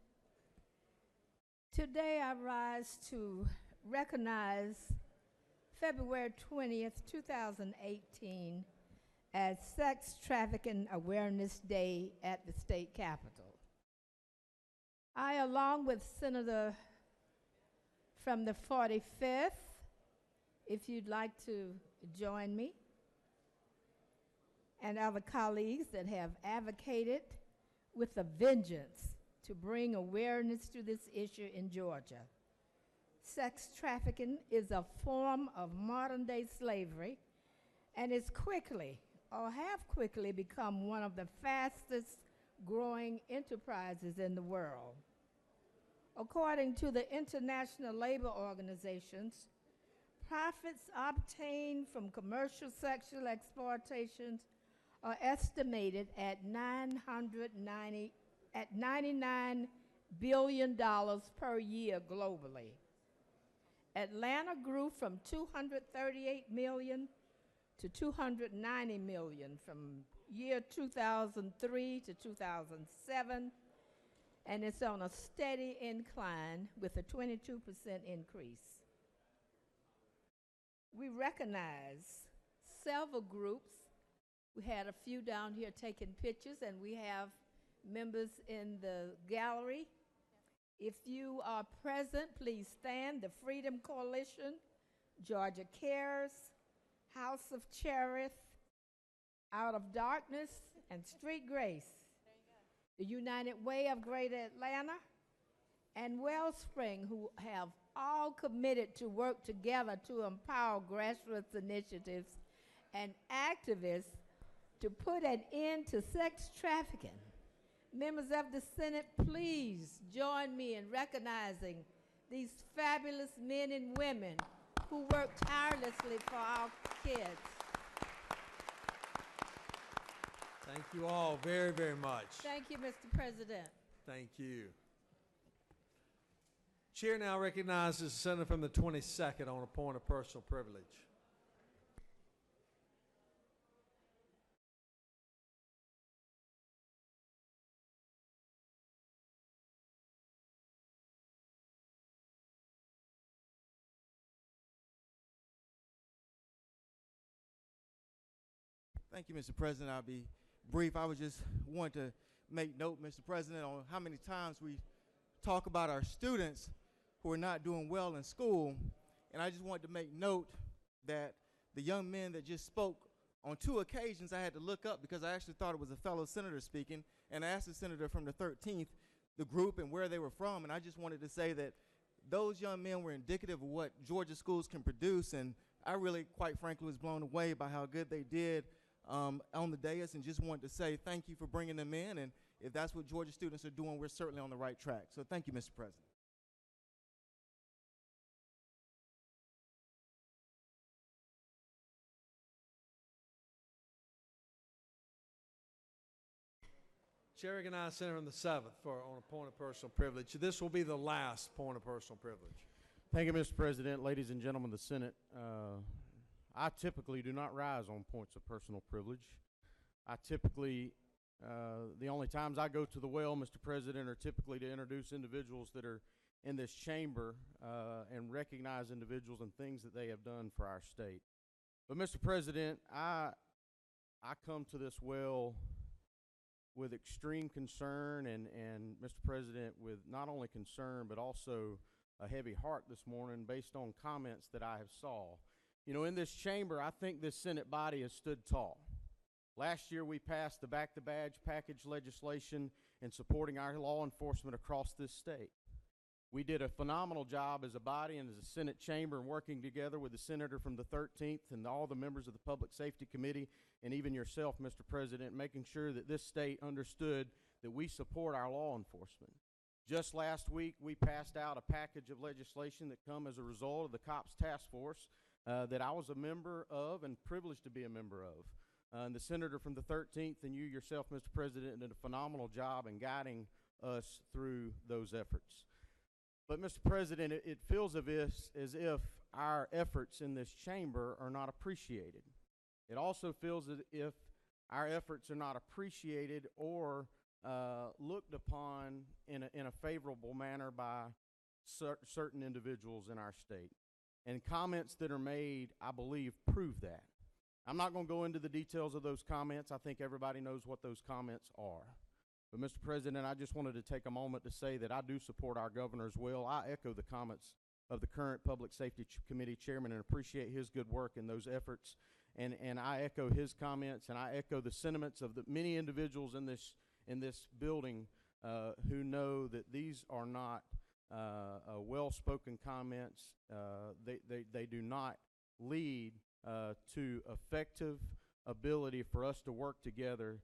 Today I rise to recognize February 20th, 2018 as Sex Trafficking Awareness Day at the State Capitol. I, along with Senator from the 45th, if you'd like to join me, and other colleagues that have advocated with a vengeance to bring awareness to this issue in Georgia. Sex trafficking is a form of modern-day slavery and is quickly, or have quickly, become one of the fastest growing enterprises in the world. According to the International Labor Organizations, profits obtained from commercial sexual exploitation are estimated at $99 billion per year globally. Atlanta grew from 238 million to 290 million from year 2003 to 2007, and it's on a steady incline with a 22% increase. We recognize several groups. We had a few down here taking pictures, and we have members in the gallery. If you are present, please stand. The Freedom Coalition, Georgia Cares, House of Cherith, Out of Darkness, and Street Grace, the United Way of Greater Atlanta, and Wellspring, who have all committed to work together to empower grassroots initiatives and activists to put an end to sex trafficking. Members of the Senate, please join me in recognizing these fabulous men and women who work tirelessly for our kids. Thank you all very, very much. Thank you, Mr. President. Thank you. Chair now recognizes the senator from the 22nd on a point of personal privilege. Thank you, Mr. President. I'll be brief. I was just want to make note, Mr. President, on how many times we talk about our students who are not doing well in school. And I just wanted to make note that the young men that just spoke, on 2 occasions I had to look up because I actually thought it was a fellow senator speaking, and I asked the senator from the 13th, the group and where they were from, and I just wanted to say that those young men were indicative of what Georgia schools can produce, and I really, quite frankly, was blown away by how good they did on the dais, and just wanted to say thank you for bringing them in, and if that's what Georgia students are doing, we're certainly on the right track. So thank you, Mr. President. Chair recognizes Senator from the 7th on a point of personal privilege. This will be the last point of personal privilege. Thank you, Mr. President. Ladies and gentlemen of the Senate, I typically do not rise on points of personal privilege. I typically, the only times I go to the well, Mr. President, are typically to introduce individuals that are in this chamber and recognize individuals and things that they have done for our state. But, Mr. President, I come to this well with extreme concern and, Mr. President, with not only concern but also a heavy heart this morning based on comments that I have saw. You know, in this chamber, I think this Senate body has stood tall. Last year, we passed the back-to-badge package legislation in supporting our law enforcement across this state. We did a phenomenal job as a body and as a Senate chamber in working together with the senator from the 13th and all the members of the Public Safety Committee and even yourself, Mr. President, making sure that this state understood that we support our law enforcement. Just last week, we passed out a package of legislation that come as a result of the COPS Task Force that I was a member of and privileged to be a member of. And the senator from the 13th and you yourself, Mr. President, did a phenomenal job in guiding us through those efforts. But, Mr. President, it feels as if our efforts in this chamber are not appreciated. It also feels as if our efforts are not appreciated or looked upon in a favorable manner by certain individuals in our state. And comments that are made, I believe, prove that. I'm not going to go into the details of those comments. I think everybody knows what those comments are. But, Mr. President, I just wanted to take a moment to say that I do support our governor as well. I echo the comments of the current Public Safety Committee chairman and appreciate his good work in those efforts. And I echo his comments, and I echo the sentiments of the many individuals in this building who know that these are not well-spoken comments. They do not lead to effective ability for us to work together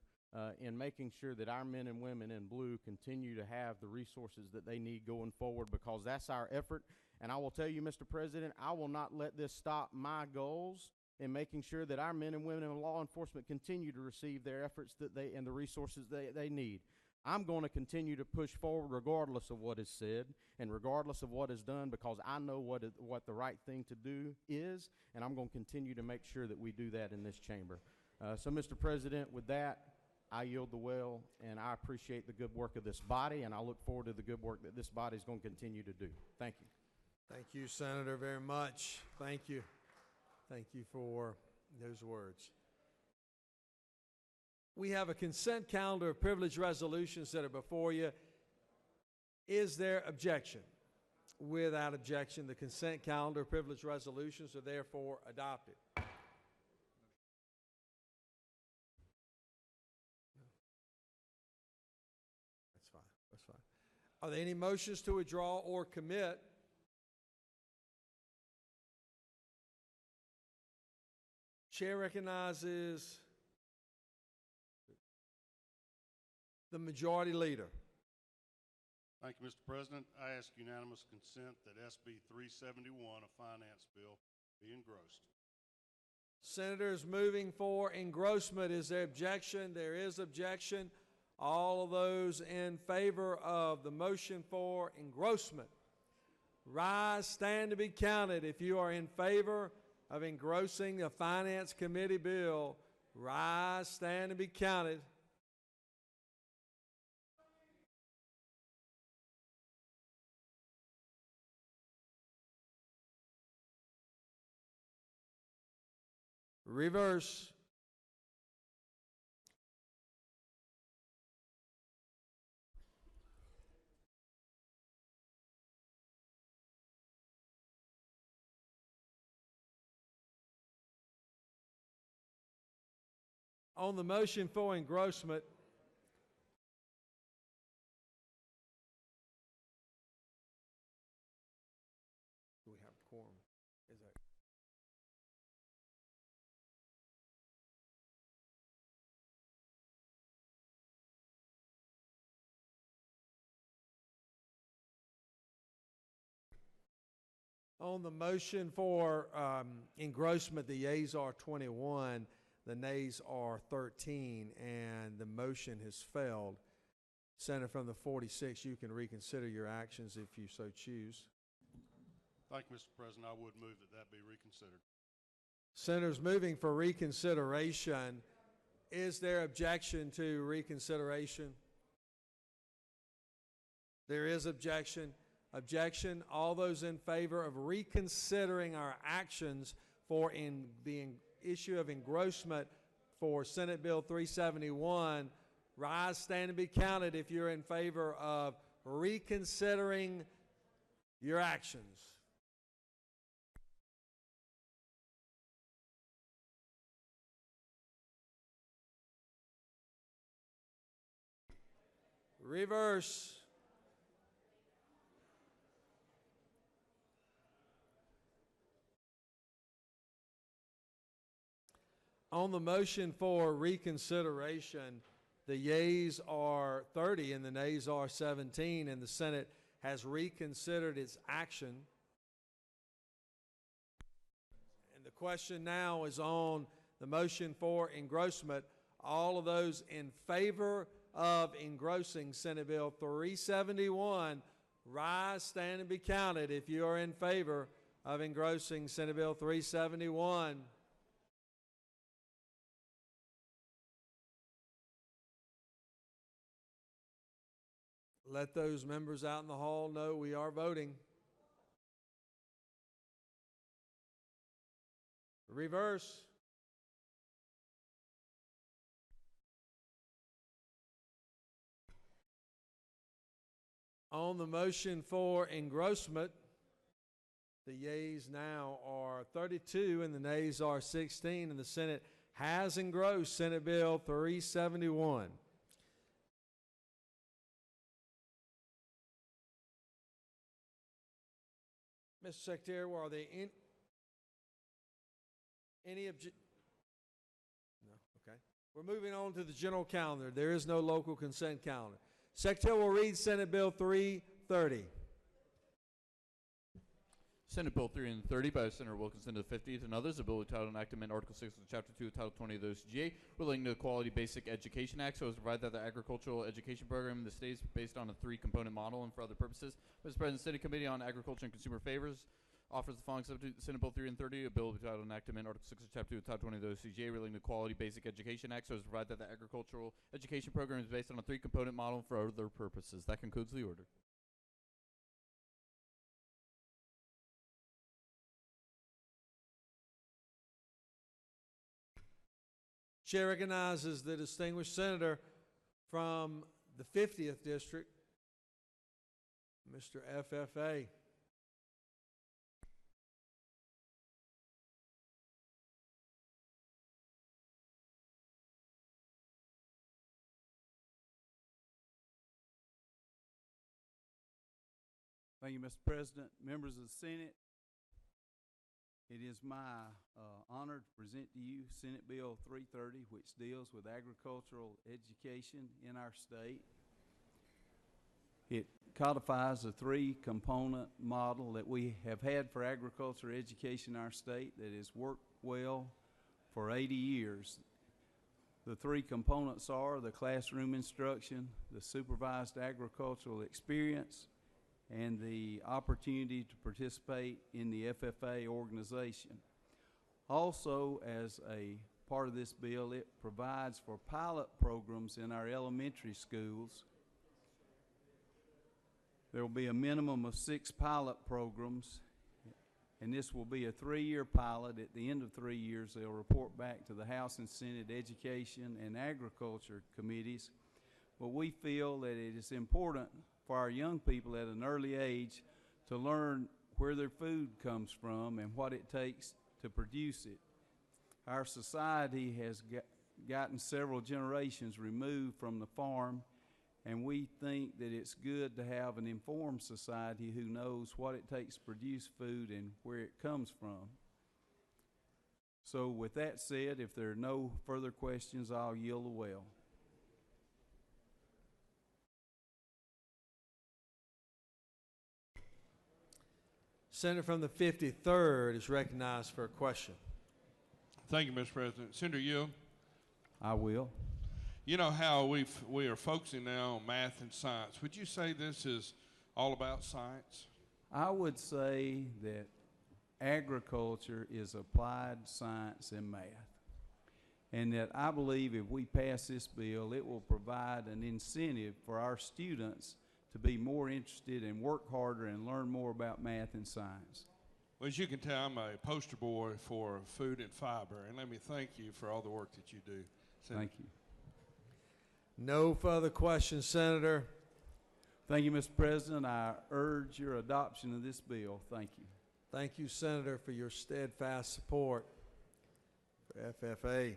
in making sure that our men and women in blue continue to have the resources that they need going forward, because that's our effort. And I will tell you, Mr. President, I will not let this stop my goals in making sure that our men and women in law enforcement continue to receive their efforts that and the resources they need. I'm going to continue to push forward regardless of what is said and regardless of what is done, because I know what the right thing to do is, and I'm going to continue to make sure that we do that in this chamber. So, Mr. President, with that, I yield the well, and I appreciate the good work of this body, and I look forward to the good work that this body is going to continue to do. Thank you. Thank you, Senator, very much. Thank you. Thank you for those words. We have a consent calendar of privilege resolutions that are before you. Is there objection? Without objection, the consent calendar of privilege resolutions are therefore adopted. That's fine. That's fine. Are there any motions to withdraw or commit? Chair recognizes the majority leader. Thank you, Mr. President. I ask unanimous consent that SB 371, a finance bill, be engrossed. Senators moving for engrossment. Is there objection? There is objection. All of those in favor of the motion for engrossment, rise, stand to be counted. If you are in favor of engrossing the Finance Committee bill, rise, stand to be counted. Reverse. On the motion for engrossment, do we have quorum? Is that? On the motion for engrossment, the yeas are 21, the nays are 13, and the motion has failed. Senator from the 46th, you can reconsider your actions if you so choose. Thank you, Mr. President. I would move that that be reconsidered. Senators moving for reconsideration. Is there objection to reconsideration? There is objection. Objection. All those in favor of reconsidering our actions for the issue of engrossment for Senate Bill 371, rise, stand, and be counted if you're in favor of reconsidering your actions. Reverse. On the motion for reconsideration, the yeas are 30 and the nays are 17, and the Senate has reconsidered its action. And the question now is on the motion for engrossment. All of those in favor of engrossing Senate Bill 371, rise, stand, and be counted if you are in favor of engrossing Senate Bill 371. Let those members out in the hall know we are voting. Reverse. On the motion for engrossment, the yeas now are 32 and the nays are 16, and the Senate has engrossed Senate Bill 371. Mr. Secretary, are there any No, okay. We're moving on to the general calendar. There is no local consent calendar. Secretary will read Senate Bill 330. Senate Bill 330 by Senator Wilkinson to the 50th and others, a bill entitled an act to amend Article 6 of Chapter 2 of Title 20 of the OCGA relating to the Quality Basic Education Act, so as to provide that the agricultural education program in the state is based on a three-component model and for other purposes. Mr. President, the Senate Committee on Agriculture and Consumer Favors offers the following subject: Senate Bill 330, a bill entitled an act to amend Article 6 of Chapter 2 of Title 20 of the OCGA relating to the Quality Basic Education Act, so as to provide that the agricultural education program is based on a three-component model and for other purposes. That concludes the order. Chair recognizes the distinguished senator from the 50th District, Mr. FFA. Thank you, Mr. President. Members of the Senate, it is my honor to present to you Senate Bill 330, which deals with agricultural education in our state. It codifies a three-component model that we have had for agriculture education in our state that has worked well for 80 years. The three components are the classroom instruction, the supervised agricultural experience, and the opportunity to participate in the FFA organization. Also, as a part of this bill, it provides for pilot programs in our elementary schools. There will be a minimum of 6 pilot programs, and this will be a 3-year pilot. At the end of 3 years, they'll report back to the House and Senate Education and Agriculture committees. But we feel that it is important for our young people at an early age to learn where their food comes from and what it takes to produce it. Our society has gotten several generations removed from the farm, and we think that it's good to have an informed society who knows what it takes to produce food and where it comes from. So with that said, if there are no further questions, I'll yield the well. Senator from the 53rd is recognized for a question. Thank you, Mr. President. Senator Yu. I will. You know how we are focusing now on math and science. Would you say this is all about science? I would say that agriculture is applied science and math. And that I believe if we pass this bill, it will provide an incentive for our students to be more interested and work harder and learn more about math and science. Well, as you can tell, I'm a poster boy for food and fiber, and let me thank you for all the work that you do. Thank you. No further questions, Senator. Thank you, Mr. President. I urge your adoption of this bill. Thank you. Thank you, Senator, for your steadfast support for FFA.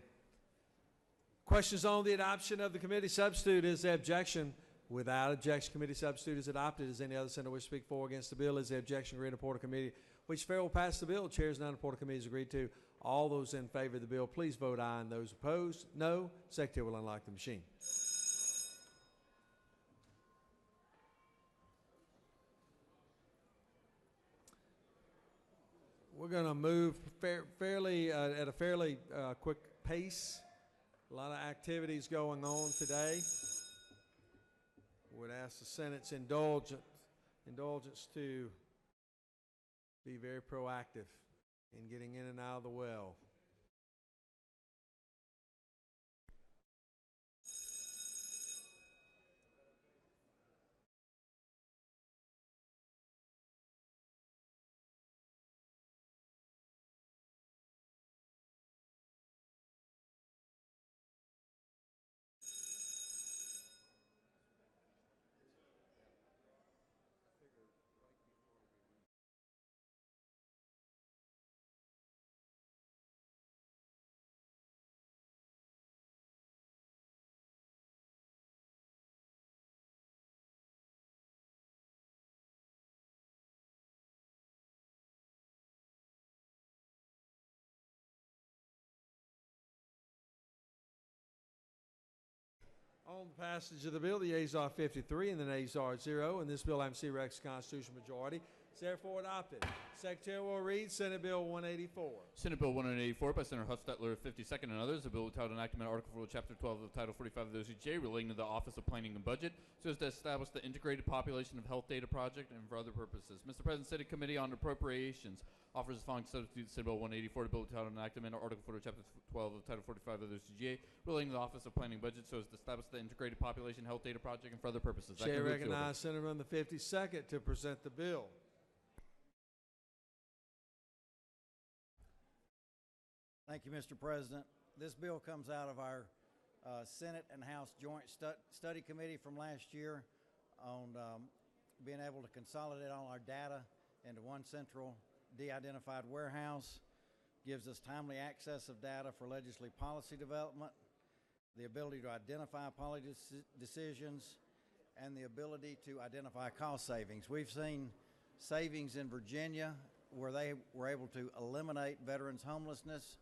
Questions on the adoption of the committee substitute. Is there objection? Without objection, committee substitute is adopted. Is any other senator wish to speak for or against the bill? Is there objection? Agreed to report of committee. Which fair will pass the bill. Chairs none. Report of committee is agreed to. All those in favor of the bill, please vote aye, and those opposed, no. Secretary will unlock the machine. We're going to move fairly at a fairly quick pace. A lot of activities going on today. Would ask the Senate's indulgence to be very proactive in getting in and out of the well. On the passage of the bill, the yeas are 53 and the nays are 0, and this bill having received Rex constitutional majority is therefore adopted. Secretary will read Senate Bill 184. Senate Bill 184 by Senator Huffstetler, 52nd, and others. A bill entitled Enactment Article for Chapter 12 of Title 45 of the OCGA relating to the Office of Planning and Budget so as to establish the Integrated Population of Health Data Project and for other purposes. Mr. President, Senate Committee on Appropriations offers the following substitute Senate Bill 184 to bill entitled Enactment Article for Chapter 12 of Title 45 of the OCGA relating to the Office of Planning and Budget so as to establish the Integrated Population Health Data Project and for other purposes. Chair recognizes Senator from the 52nd to present the bill. Thank you, Mr. President. This bill comes out of our Senate and House Joint Study Committee from last year on being able to consolidate all our data into one central de-identified warehouse, gives us timely access of data for legislative policy development, the ability to identify policy decisions, and the ability to identify cost savings. We've seen savings in Virginia where they were able to eliminate veterans' homelessness.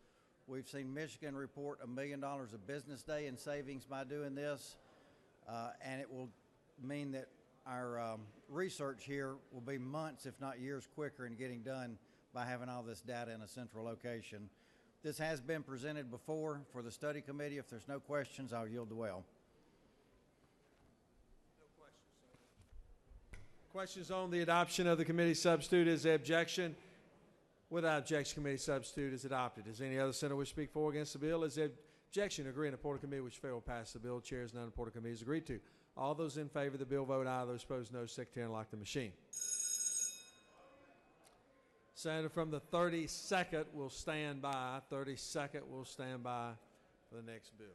We've seen Michigan report $1 million a business day in savings by doing this, and it will mean that our research here will be months, if not years, quicker in getting done by having all this data in a central location. This has been presented before for the study committee. If there's no questions, I'll yield the well. Questions on the adoption of the committee substitute. Is there objection? Without objection, committee substitute is adopted. Does any other senator wish to speak for or against the bill? Is there objection? Agree in the report of committee which fail will pass the bill. Chairs none. Report of committee is agreed to. All those in favor of the bill vote aye. Those opposed no. Secretary unlock the machine. Senator from the 32nd will stand by. 32nd will stand by for the next bill.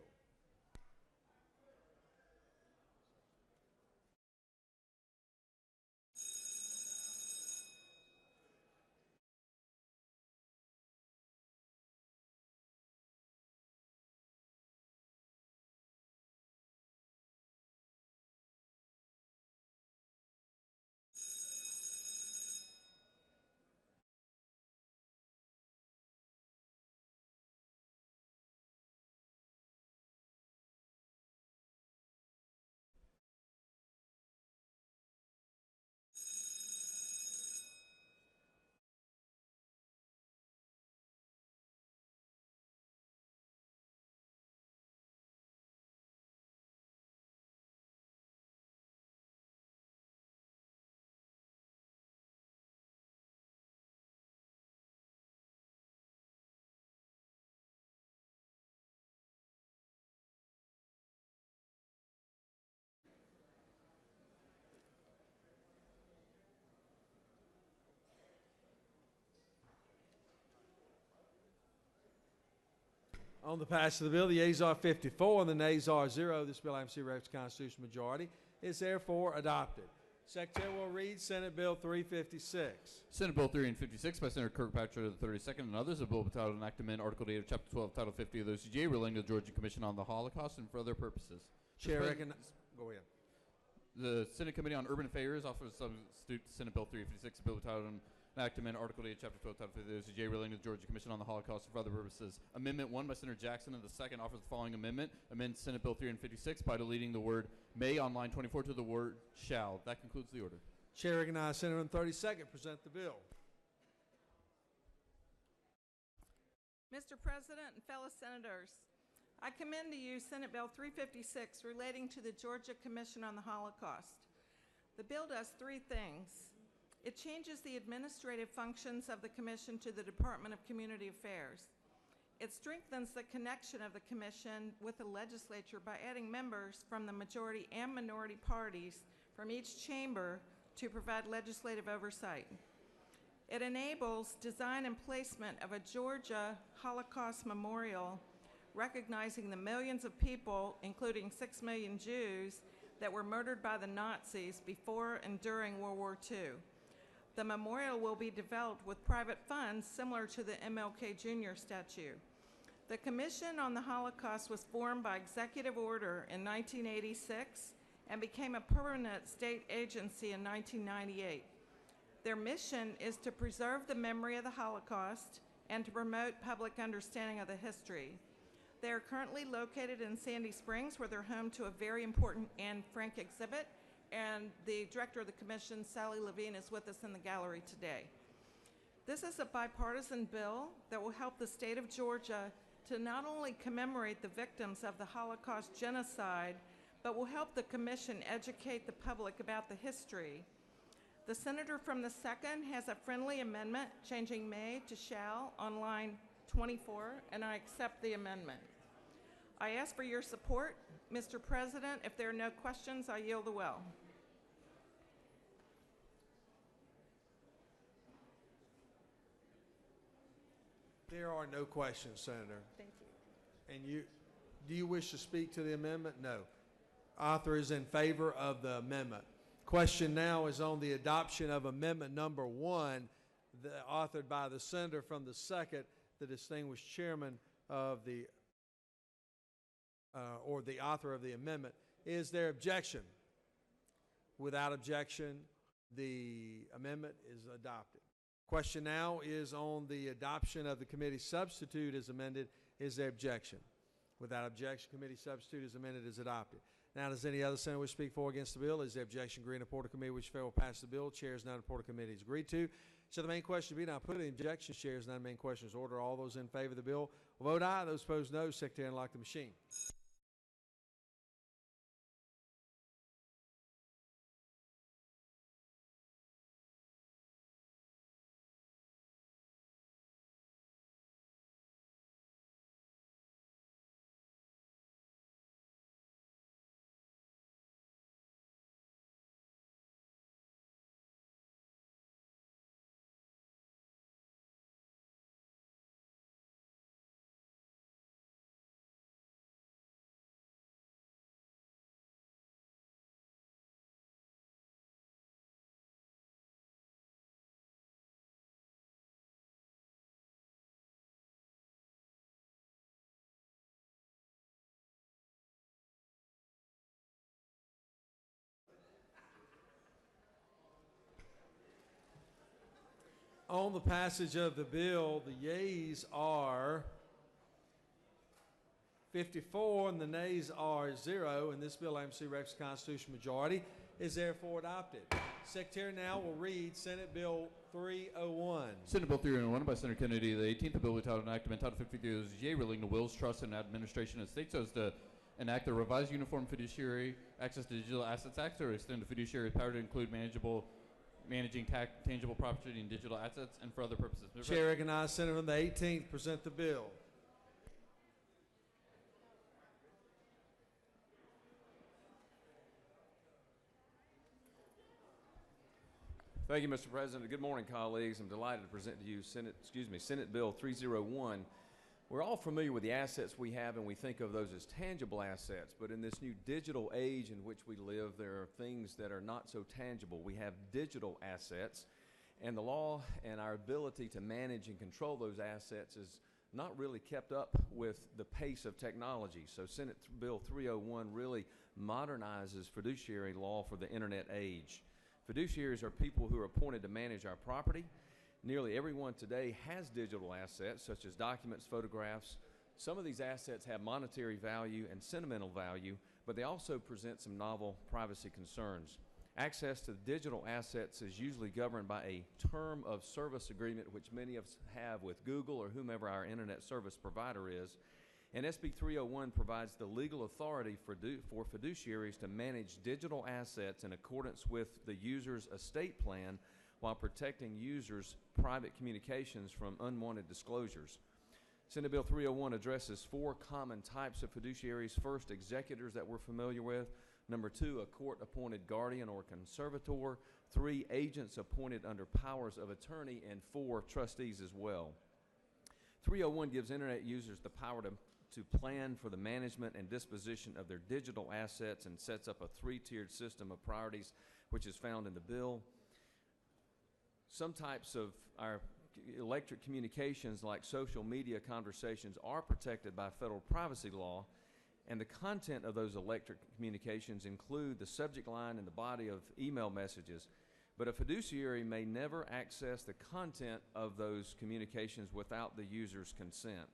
On the passage of the bill, the yeas are 54 and the nays are 0. This bill, having received the constitutional majority, is therefore adopted. Secretary will read Senate Bill 356. Senate Bill 356 by Senator Kirkpatrick the 32nd and others, a bill entitled an act to amend Article 8 of Chapter 12, Title 50 of the OCGA relating to the Georgia Commission on the Holocaust and for other purposes. Chair recognizes. Go ahead. The Senate Committee on Urban Affairs offers to substitute Senate Bill 356, a bill entitled an act to amend Article 8 of Chapter 12, Title 50 of the OCGA relating to the Georgia Commission on the Holocaust and for other purposes. Amendment 1 by Senator Jackson and the second offers the following amendment. Amend Senate Bill 356 by deleting the word may on line 24 to the word shall. That concludes the order. Chair recognizes Senator on the 32nd. Present the bill. Mr. President and fellow senators, I commend to you Senate Bill 356 relating to the Georgia Commission on the Holocaust. The bill does three things. It changes the administrative functions of the Commission to the Department of Community Affairs. It strengthens the connection of the Commission with the legislature by adding members from the majority and minority parties from each chamber to provide legislative oversight. It enables design and placement of a Georgia Holocaust memorial recognizing the millions of people, including 6 million Jews, that were murdered by the Nazis before and during World War II. The memorial will be developed with private funds similar to the MLK Jr. statue. The Commission on the Holocaust was formed by executive order in 1986 and became a permanent state agency in 1998. Their mission is to preserve the memory of the Holocaust and to promote public understanding of the history. They are currently located in Sandy Springs, where they're home to a very important Anne Frank exhibit, and the director of the commission, Sally Levine, is with us in the gallery today. This is a bipartisan bill that will help the state of Georgia to not only commemorate the victims of the Holocaust genocide, but will help the commission educate the public about the history. The senator from the 2nd has a friendly amendment changing may to shall on line 24, and I accept the amendment. I ask for your support. Mr. President, if there are no questions, I yield the well. There are no questions, Senator. Thank you. And do you wish to speak to the amendment? No. Author is in favor of the amendment. Question now is on the adoption of amendment number 1, authored by the senator from the 2nd, the distinguished chairman of the, or the author of the amendment. Is there objection? Without objection, the amendment is adopted. Question now is on the adoption of the committee substitute as amended. Is there objection? Without objection, committee substitute as amended is adopted. Now, does any other senator wish to speak for or against the bill? Is there objection? Agree in report of committee which will pass the bill. Chair is none. Report of committee is agreed to. So the main question be now put in the objection. Chair is none. Main question is order. All those in favor of the bill will vote aye. Those opposed no. Secretary unlock the machine. On the passage of the bill, the yeas are 54 and the nays are 0, and this bill, AMC Rex Constitutional Majority, is therefore adopted. Secretary now will read Senate Bill 301. Senate Bill 301 by Senator Kennedy the 18th, a bill entitled an act to amend Title 53 of the OCGA relating to wills, trusts, and administration of states so as to enact the revised Uniform Fiduciary Access to Digital Assets Act or extend the fiduciary power to include managing tangible property and digital assets and for other purposes. Chair recognizes Senator from the 18th. Present the bill. Thank you, Mr. President. Good morning, colleagues. I'm delighted to present to you Senate Bill 301. We're all familiar with the assets we have, and we think of those as tangible assets. But in this new digital age in which we live, there are things that are not so tangible. We have digital assets, and the law and our ability to manage and control those assets is not really kept up with the pace of technology. So Senate Bill 301 really modernizes fiduciary law for the internet age. Fiduciaries are people who are appointed to manage our property. Nearly everyone today has digital assets, such as documents, photographs. Some of these assets have monetary value and sentimental value, but they also present some novel privacy concerns. Access to digital assets is usually governed by a term of service agreement, which many of us have with Google or whomever our internet service provider is. And SB 301 provides the legal authority for fiduciaries to manage digital assets in accordance with the user's estate plan while protecting users' private communications from unwanted disclosures. Senate Bill 301 addresses 4 common types of fiduciaries. First, executors that we're familiar with. Number 2, a court-appointed guardian or conservator. 3, agents appointed under powers of attorney. And 4, trustees as well. 301 gives internet users the power to plan for the management and disposition of their digital assets and sets up a 3-tiered system of priorities, which is found in the bill. Some types of our electric communications, like social media conversations, are protected by federal privacy law, and the content of those electric communications include the subject line and the body of email messages. But a fiduciary may never access the content of those communications without the user's consent.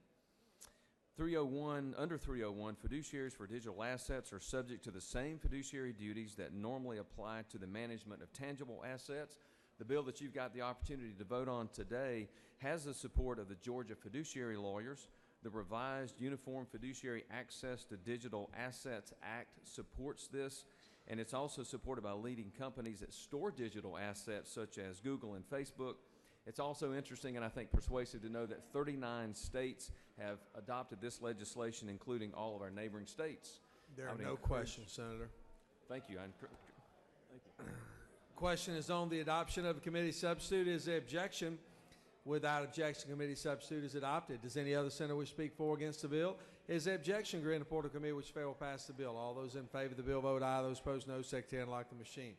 Under 301, fiduciaries for digital assets are subject to the same fiduciary duties that normally apply to the management of tangible assets. The bill that you've got the opportunity to vote on today has the support of the Georgia Fiduciary Lawyers. The revised Uniform Fiduciary Access to Digital Assets Act supports this, and it's also supported by leading companies that store digital assets such as Google and Facebook. It's also interesting and I think persuasive to know that 39 states have adopted this legislation, including all of our neighboring states. There are no questions, Senator. Thank you. Thank you. Question is on the adoption of a committee substitute. Is there objection? Without objection, committee substitute is adopted. Does any other senator wish to speak for or against the bill? Is there objection? Grant report of committee which fail will pass the bill. All those in favor of the bill vote aye. Those opposed no. Secretary unlock the machine.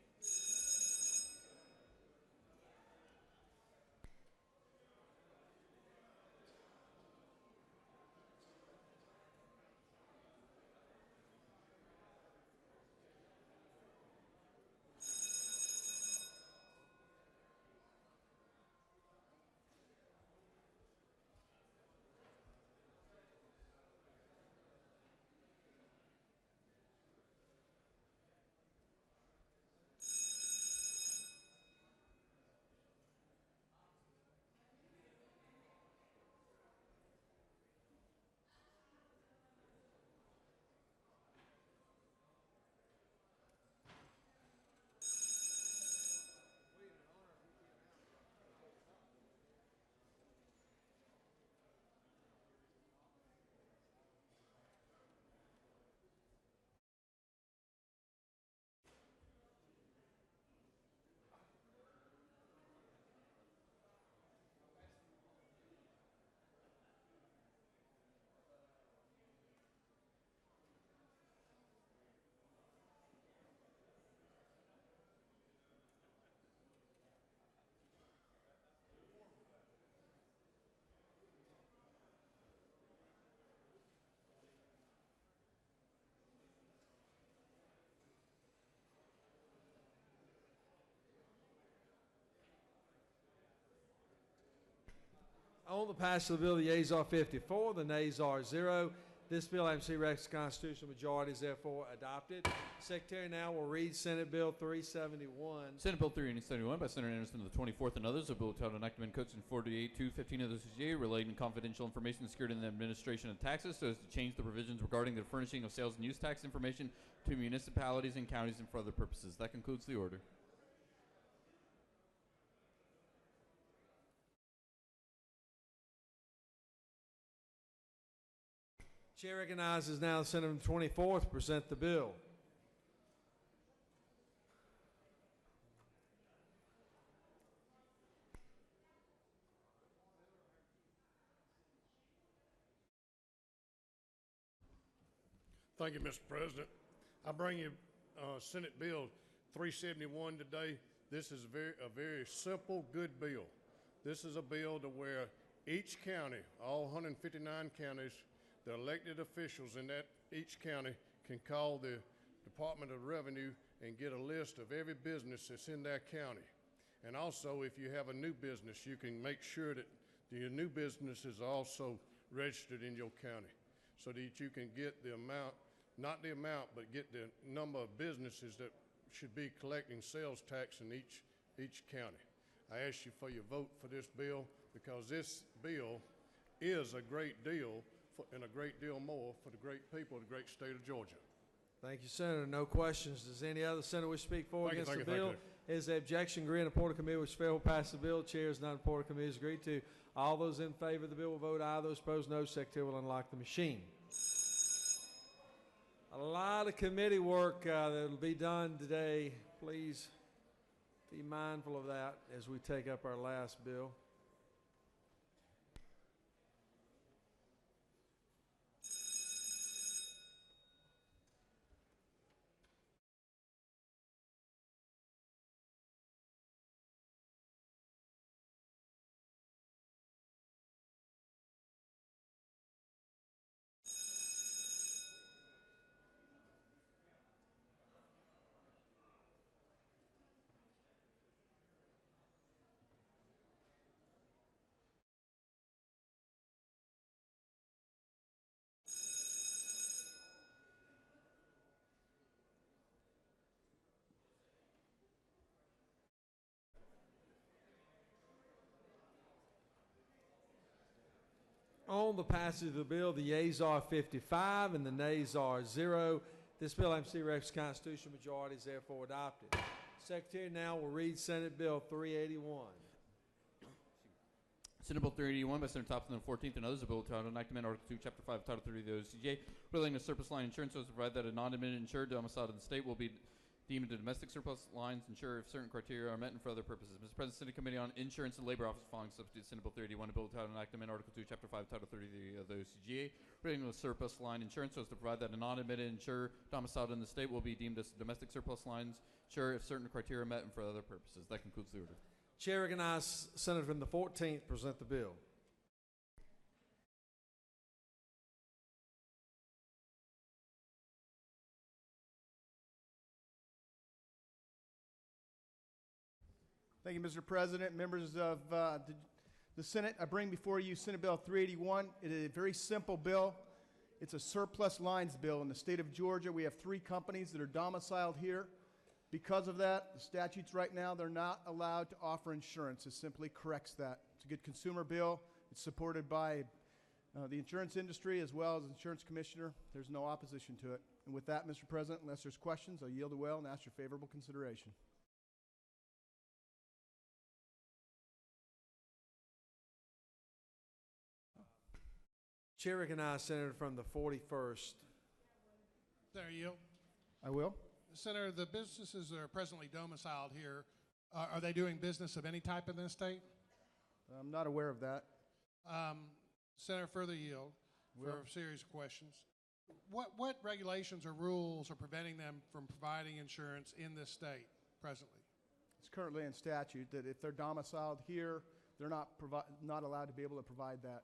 On the passage of the bill, the yeas are 54, the nays are 0. This bill, MC Rex constitutional majority, is therefore adopted. Secretary now will read Senate Bill 371. Senate Bill 371 by Senator Anderson of the 24th and others, a bill entitled Enactment Code Section 48-215 of the CCA relating to confidential information secured in the administration of taxes so as to change the provisions regarding the furnishing of sales and use tax information to municipalities and counties and for other purposes. That concludes the order. Chair recognizes now the Senator from the 24th to present the bill. Thank you, Mr. President. I bring you Senate Bill 371 today. This is a very simple, good bill. This is a bill to where each county, all 159 counties, the elected officials in each county can call the Department of Revenue and get a list of every business that's in that county. And also, if you have a new business, you can make sure that your new business is also registered in your county so that you can get the amount, not the amount, but get the number of businesses that should be collecting sales tax in each county. I ask you for your vote for this bill because this bill is a great deal and a great deal more for the great people of the great state of Georgia. Thank you, Senator. No questions. Does any other senator wish to speak for or Thank you, against thank the you, bill? thank Is the objection agreed and the Report of Committee which fail will pass the bill? Chair is none. The Report of Committee is agreed to. All those in favor of the bill will vote aye. Those opposed, no. Secretary will unlock the machine. A lot of committee work that will be done today. Please be mindful of that as we take up our last bill. On the passage of the bill, the yeas are 55 and the nays are 0. This bill, MC Rex constitutional majority, is therefore adopted. Secretary now will read Senate Bill 381. Senate Bill 381 by Senator Thompson, the 14th, and others, a bill entitled An Act to amend Article 2, Chapter 5, Title 3 of the OCGA, relating to surplus line insurance, so as to provide that a non-admitted insured domiciled in the state will be deemed a domestic surplus lines insurer if certain criteria are met and for other purposes. Mr. President, Senate Committee on Insurance and Labor Office following substitute Senate Bill 381, a bill entitled An Act to amend Article 2, Chapter 5, Title 30 of the OCGA, relating to surplus line insurance, so as to provide that a non-admitted insurer domiciled in the state will be deemed as domestic surplus lines insurer if certain criteria are met and for other purposes. That concludes the order. Chair recognizes Senator from the 14th present the bill. Thank you, Mr. President. Members of the Senate, I bring before you Senate Bill 381. It is a very simple bill. It's a surplus lines bill. In the state of Georgia, we have 3 companies that are domiciled here. Because of that, the statutes right now, they're not allowed to offer insurance. It simply corrects that. It's a good consumer bill. It's supported by the insurance industry as well as the insurance commissioner. There's no opposition to it. And with that, Mr. President, unless there's questions, I'll yield the will and ask your favorable consideration. Chair recognizes Senator from the 41st. There you. I will. Senator, the businesses that are presently domiciled here, are they doing business of any type in this state? I'm not aware of that. Senator, further yield for a series of questions. What regulations or rules are preventing them from providing insurance in this state presently? It's currently in statute that if they're domiciled here, they're not allowed to be able to provide that.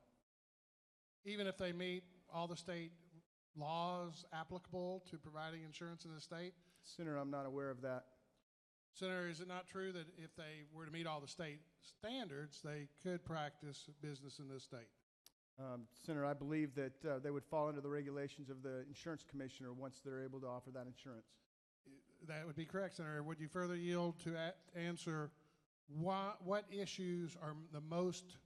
Even if they meet all the state laws applicable to providing insurance in the state? Senator, I'm not aware of that. Senator, is it not true that if they were to meet all the state standards, they could practice business in this state? Senator, I believe that they would fall under the regulations of the insurance commissioner once they're able to offer that insurance. That would be correct, Senator. Would you further yield to answer what issues are the most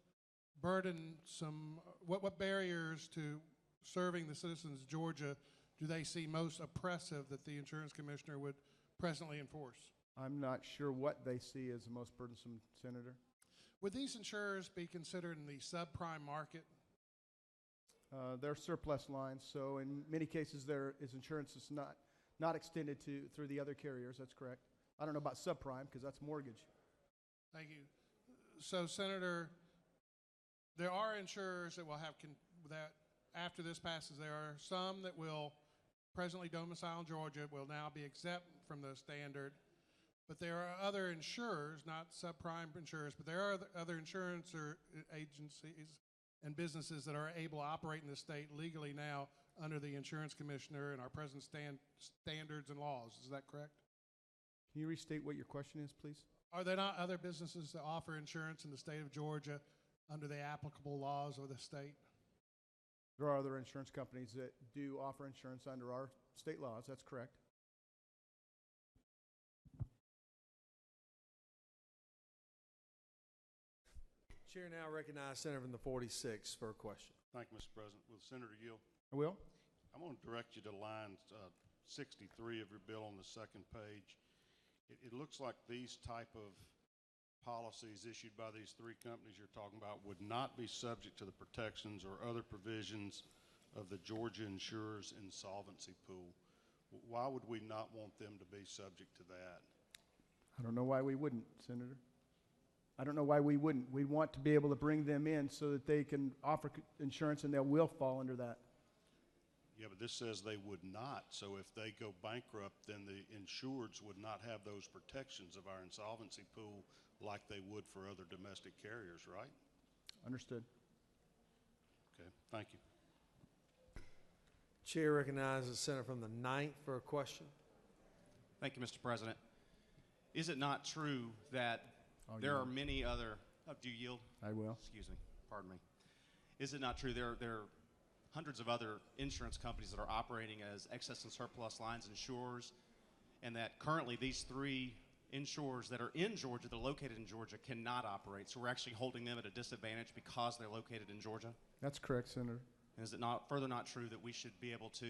burdensome, what barriers to serving the citizens of Georgia do they see most oppressive that the insurance commissioner would presently enforce? I'm not sure what they see as the most burdensome, Senator. Would these insurers be considered in the subprime market? They're surplus lines, so in many cases there is insurance that's not extended through the other carriers. That's correct. I don't know about subprime because that's mortgage. Thank you. So, Senator, there are insurers that will have that after this passes. There are some that will presently domiciled in Georgia will now be exempt from the standard. But there are other insurers, not subprime insurers, but there are other insurance agencies and businesses that are able to operate in the state legally now under the insurance commissioner and our present standards and laws. Is that correct? Can you restate what your question is, please? Are there not other businesses that offer insurance in the state of Georgia under the applicable laws of the state? There are other insurance companies that do offer insurance under our state laws. That's correct. Chair now recognizes Senator from the 46th for a question. Thank you, Mr. President. Will the Senator yield? I will. I'm going to direct you to line 63 of your bill on the second page. It looks like these type of policies issued by these three companies you're talking about would not be subject to the protections or other provisions of the Georgia Insurers Insolvency Pool. Why would we not want them to be subject to that? I don't know why we wouldn't, Senator. I don't know why we wouldn't. We want to be able to bring them in so that they can offer insurance and they will fall under that. Yeah, but this says they would not. So if they go bankrupt, then the insureds would not have those protections of our insolvency pool like they would for other domestic carriers, right? Understood. Okay, thank you. Chair recognizes the Senator from the 9th for a question. Thank you, Mr. President. Is it not true that there are many other, do you yield? I will. Excuse me, pardon me. Is it not true there are hundreds of other insurance companies that are operating as excess and surplus lines insurers, and that currently these three insurers that are in Georgia, that are located in Georgia, cannot operate? So we're actually holding them at a disadvantage because they're located in Georgia? That's correct, Senator. And is it not further not true that we should be able to,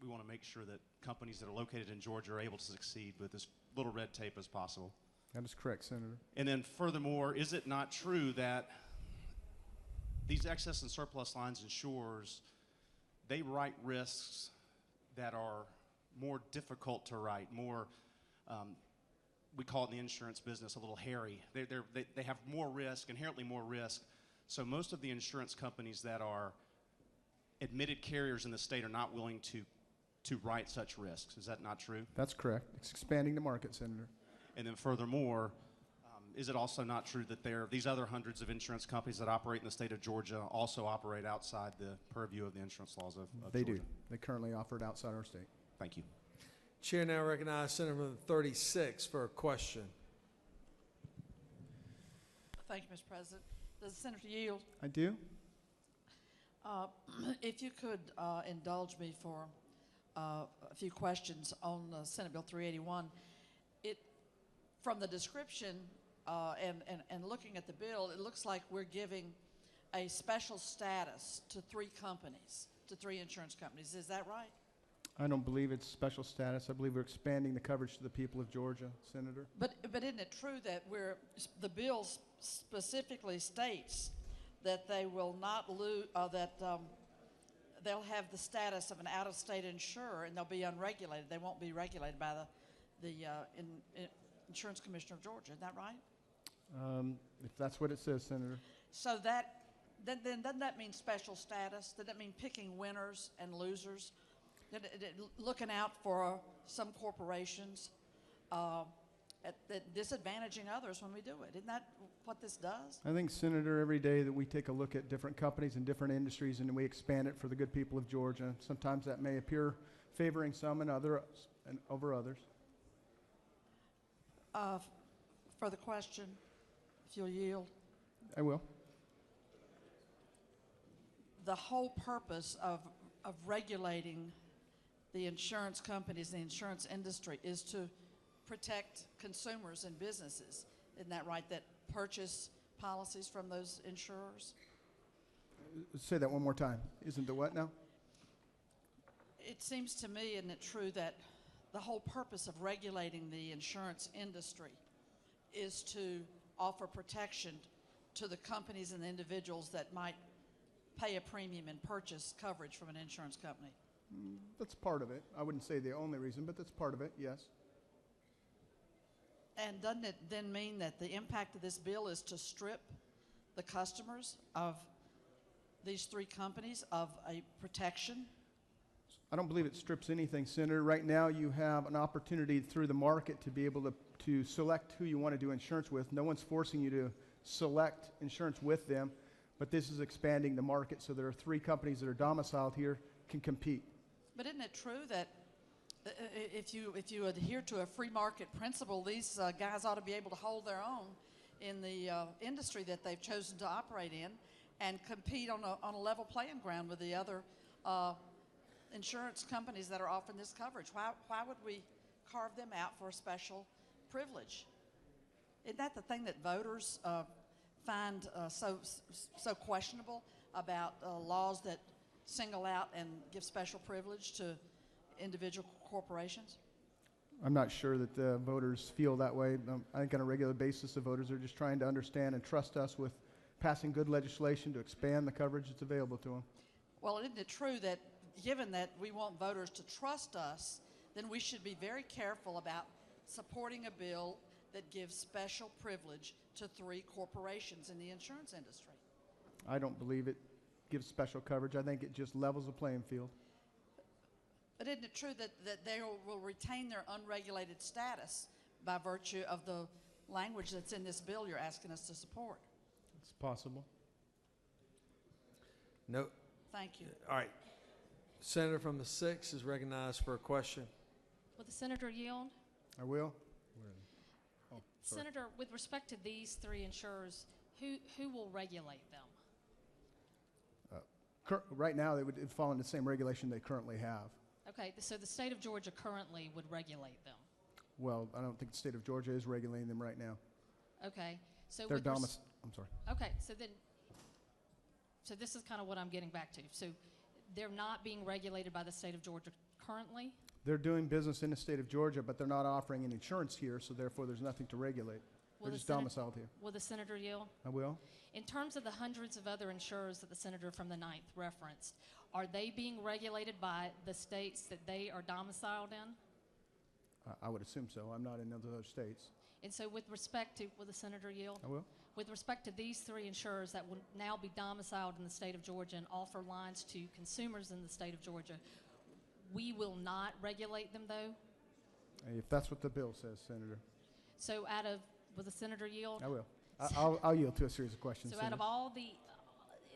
we want to make sure that companies that are located in Georgia are able to succeed with as little red tape as possible? That is correct, Senator. And then furthermore, is it not true that these excess and surplus lines insurers, they write risks that are more difficult to write, more, we call it in the insurance business a little hairy. They have more risk, inherently more risk. So most of the insurance companies that are admitted carriers in the state are not willing to write such risks. Is that not true? That's correct. It's expanding the market, Senator. And then furthermore, is it also not true that these other hundreds of insurance companies that operate in the state of Georgia also operate outside the purview of the insurance laws of They Georgia? do. They currently offer it outside our state. Thank you. Chair now recognizes Senator from the 36th for a question. Thank you, Mr. President. Does the Senator yield? I do. If you could indulge me for a few questions on Senate Bill 381. From the description and looking at the bill, it looks like we're giving a special status to three companies, to three insurance companies. Is that right? I don't believe it's special status. I believe we're expanding the coverage to the people of Georgia, Senator. But isn't it true that the bill specifically states that they will not lose, they'll have the status of an out-of-state insurer and they'll be unregulated. They won't be regulated by the Insurance Commissioner of Georgia. Isn't that right? If that's what it says, Senator. So then doesn't that mean special status? Doesn't that mean picking winners and losers? Looking out for some corporations, disadvantaging others when we do it. Isn't that what this does? I think, Senator, every day that we take a look at different companies and different industries and we expand it for the good people of Georgia, sometimes that may appear favoring some and over others. Further question, if you'll yield. I will. The whole purpose of regulating the insurance companies, the insurance industry, is to protect consumers and businesses. Isn't that right, that purchase policies from those insurers? Say that one more time. Isn't the what now? It seems to me, isn't it true, that the whole purpose of regulating the insurance industry is to offer protection to the companies and the individuals that might pay a premium and purchase coverage from an insurance company? That's part of it. I wouldn't say the only reason, but that's part of it, yes. And doesn't it then mean that the impact of this bill is to strip the customers of these three companies of a protection? I don't believe it strips anything, Senator. Right now, you have an opportunity through the market to be able to select who you want to do insurance with. No one's forcing you to select insurance with them, but this is expanding the market, so there are 3 companies that are domiciled here can compete. But isn't it true that if you adhere to a free market principle, these guys ought to be able to hold their own in the industry that they've chosen to operate in and compete on a level playing ground with the other insurance companies that are offering this coverage? Why would we carve them out for a special privilege? Isn't that the thing that voters find so questionable about laws that single out and give special privilege to individual corporations? I'm not sure that the voters feel that way. I think on a regular basis, the voters are just trying to understand and trust us with passing good legislation to expand the coverage that's available to them. Well, isn't it true that given that we want voters to trust us, then we should be very careful about supporting a bill that gives special privilege to 3 corporations in the insurance industry? I don't believe it gives special coverage. I think it just levels the playing field. But isn't it true that they will retain their unregulated status by virtue of the language that's in this bill you're asking us to support? It's possible. No. Thank you. All right. Senator from the 6th is recognized for a question. Will the senator yield? I will. Oh, sorry. Senator, with respect to these 3 insurers, who will regulate them? Right now, they would fall into the same regulation they currently have. Okay, so the state of Georgia currently would regulate them. Well, I don't think the state of Georgia is regulating them right now. Okay, so They're I'm sorry. Okay, so this is kind of what I'm getting back to. So they're not being regulated by the state of Georgia currently? They're doing business in the state of Georgia, but they're not offering any insurance here, so therefore there's nothing to regulate. They're just domiciled here. Will the senator yield? I will. In terms of the hundreds of other insurers that the senator from the 9th referenced, are they being regulated by the states that they are domiciled in? I would assume so. I'm not in those other states. And so with respect to, will the senator yield? I will. With respect to these 3 insurers that will now be domiciled in the state of Georgia and offer lines to consumers in the state of Georgia, we will not regulate them though? If that's what the bill says, Senator. So will the senator yield? I will. I'll yield to a series of questions. So out of all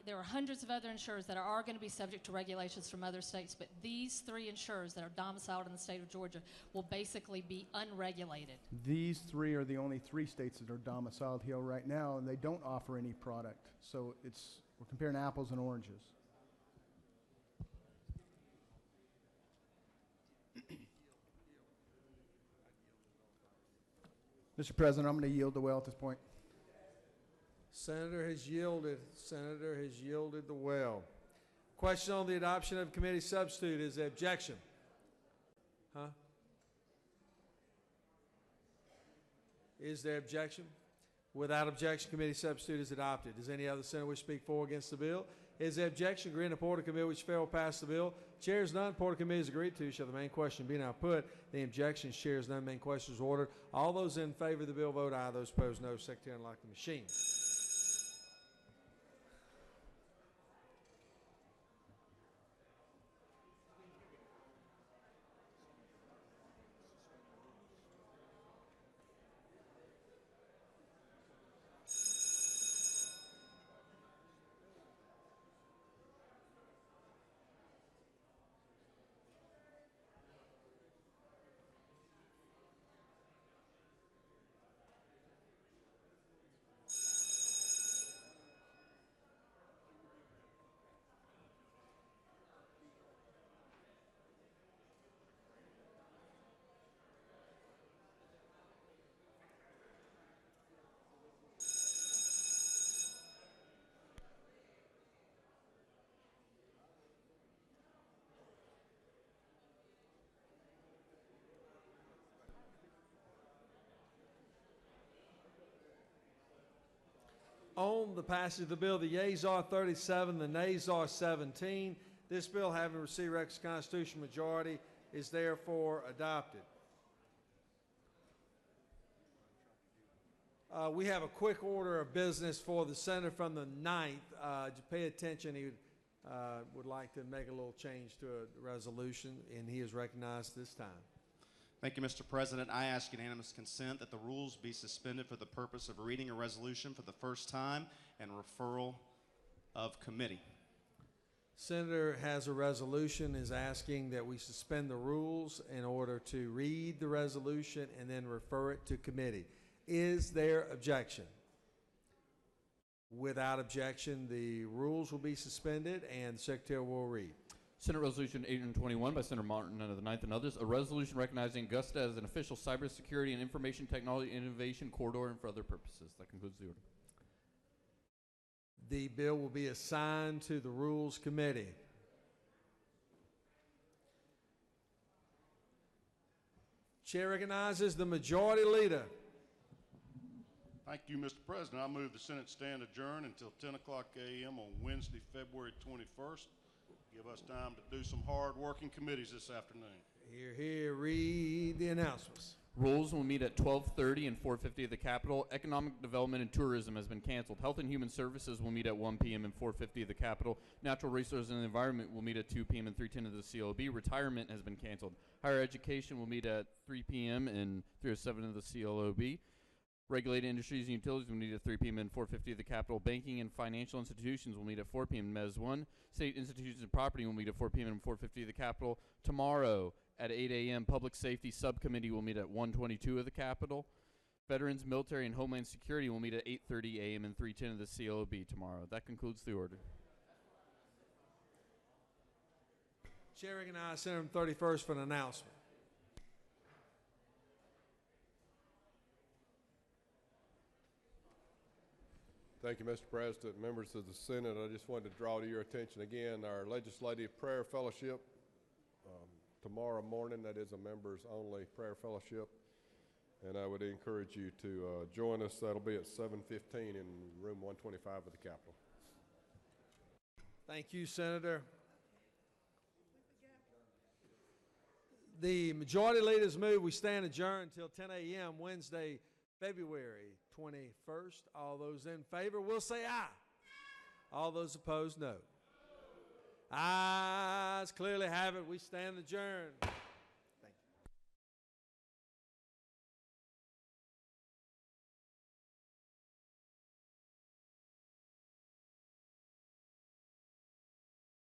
there are hundreds of other insurers that are going to be subject to regulations from other states, but these 3 insurers that are domiciled in the state of Georgia will basically be unregulated. These 3 are the only 3 states that are domiciled here right now, and they don't offer any product. So we're comparing apples and oranges. Mr. President, I'm going to yield the well at this point. Senator has yielded. Senator has yielded the well. Question on the adoption of committee substitute. Is there objection? Huh? Is there objection? Without objection, committee substitute is adopted. Does any other senator wish to speak for or against the bill? Is there objection? Agree in the report of committee which fail pass the bill. Chairs none. Report of committee is agreed to. Shall the main question be now put? The objection. Chairs none. Main question is ordered. All those in favor of the bill vote aye. Those opposed no. Secretary unlock the machine. On the passage of the bill, the yeas are 37, the nays are 17. This bill, having received requisite constitutional majority, is therefore adopted. We have a quick order of business for the senator from the 9th. To pay attention, he would would like to make a little change to a resolution, and he is recognized this time. Thank you, Mr. President. I ask unanimous consent that the rules be suspended for the purpose of reading a resolution for the first time and referral of committee. Senator has a resolution, is asking that we suspend the rules in order to read the resolution and then refer it to committee. Is there objection? Without objection, the rules will be suspended and the Secretary will read. Senate Resolution 821 by Senator Martin of the 9th and others, a resolution recognizing Augusta as an official cybersecurity and information technology innovation corridor and for other purposes. That concludes the order. The bill will be assigned to the Rules Committee. Chair recognizes the Majority Leader. Thank you, Mr. President. I move the Senate stand adjourned until 10 o'clock a.m. on Wednesday, February 21st. Give us time to do some hard-working committees this afternoon. Hear, hear, read the announcements. Rules will meet at 12:30 and 4:50 at the Capitol. Economic Development and Tourism has been canceled. Health and Human Services will meet at 1 p.m. and 4:50 at the Capitol. Natural Resources and the Environment will meet at 2 p.m. and 3:10 at the CLOB. Retirement has been canceled. Higher Education will meet at 3 p.m. and 3:07 at the CLOB. Regulated Industries and Utilities will meet at 3 p.m. and 4:50 at the Capitol. Banking and Financial Institutions will meet at 4 p.m. MES 1. State Institutions and Property will meet at 4 p.m. and 4:50 at the Capitol. Tomorrow at 8 a.m., Public Safety Subcommittee will meet at 1:22 at the Capitol. Veterans, Military, and Homeland Security will meet at 8:30 a.m. and 3:10 at the CLOB tomorrow. That concludes the order. Chair recognizes Senator 31st for an announcement. Thank you, Mr. President. Members of the Senate, I just wanted to draw to your attention again our Legislative Prayer Fellowship tomorrow morning. That is a members-only prayer fellowship, and I would encourage you to join us. That'll be at 7:15 in room 125 of the Capitol. Thank you, Senator. The Majority Leader's move. We stand adjourned until 10 a.m. Wednesday, February 21st. All those in favor will say aye. All those opposed, no. Ayes clearly have it. We stand adjourned.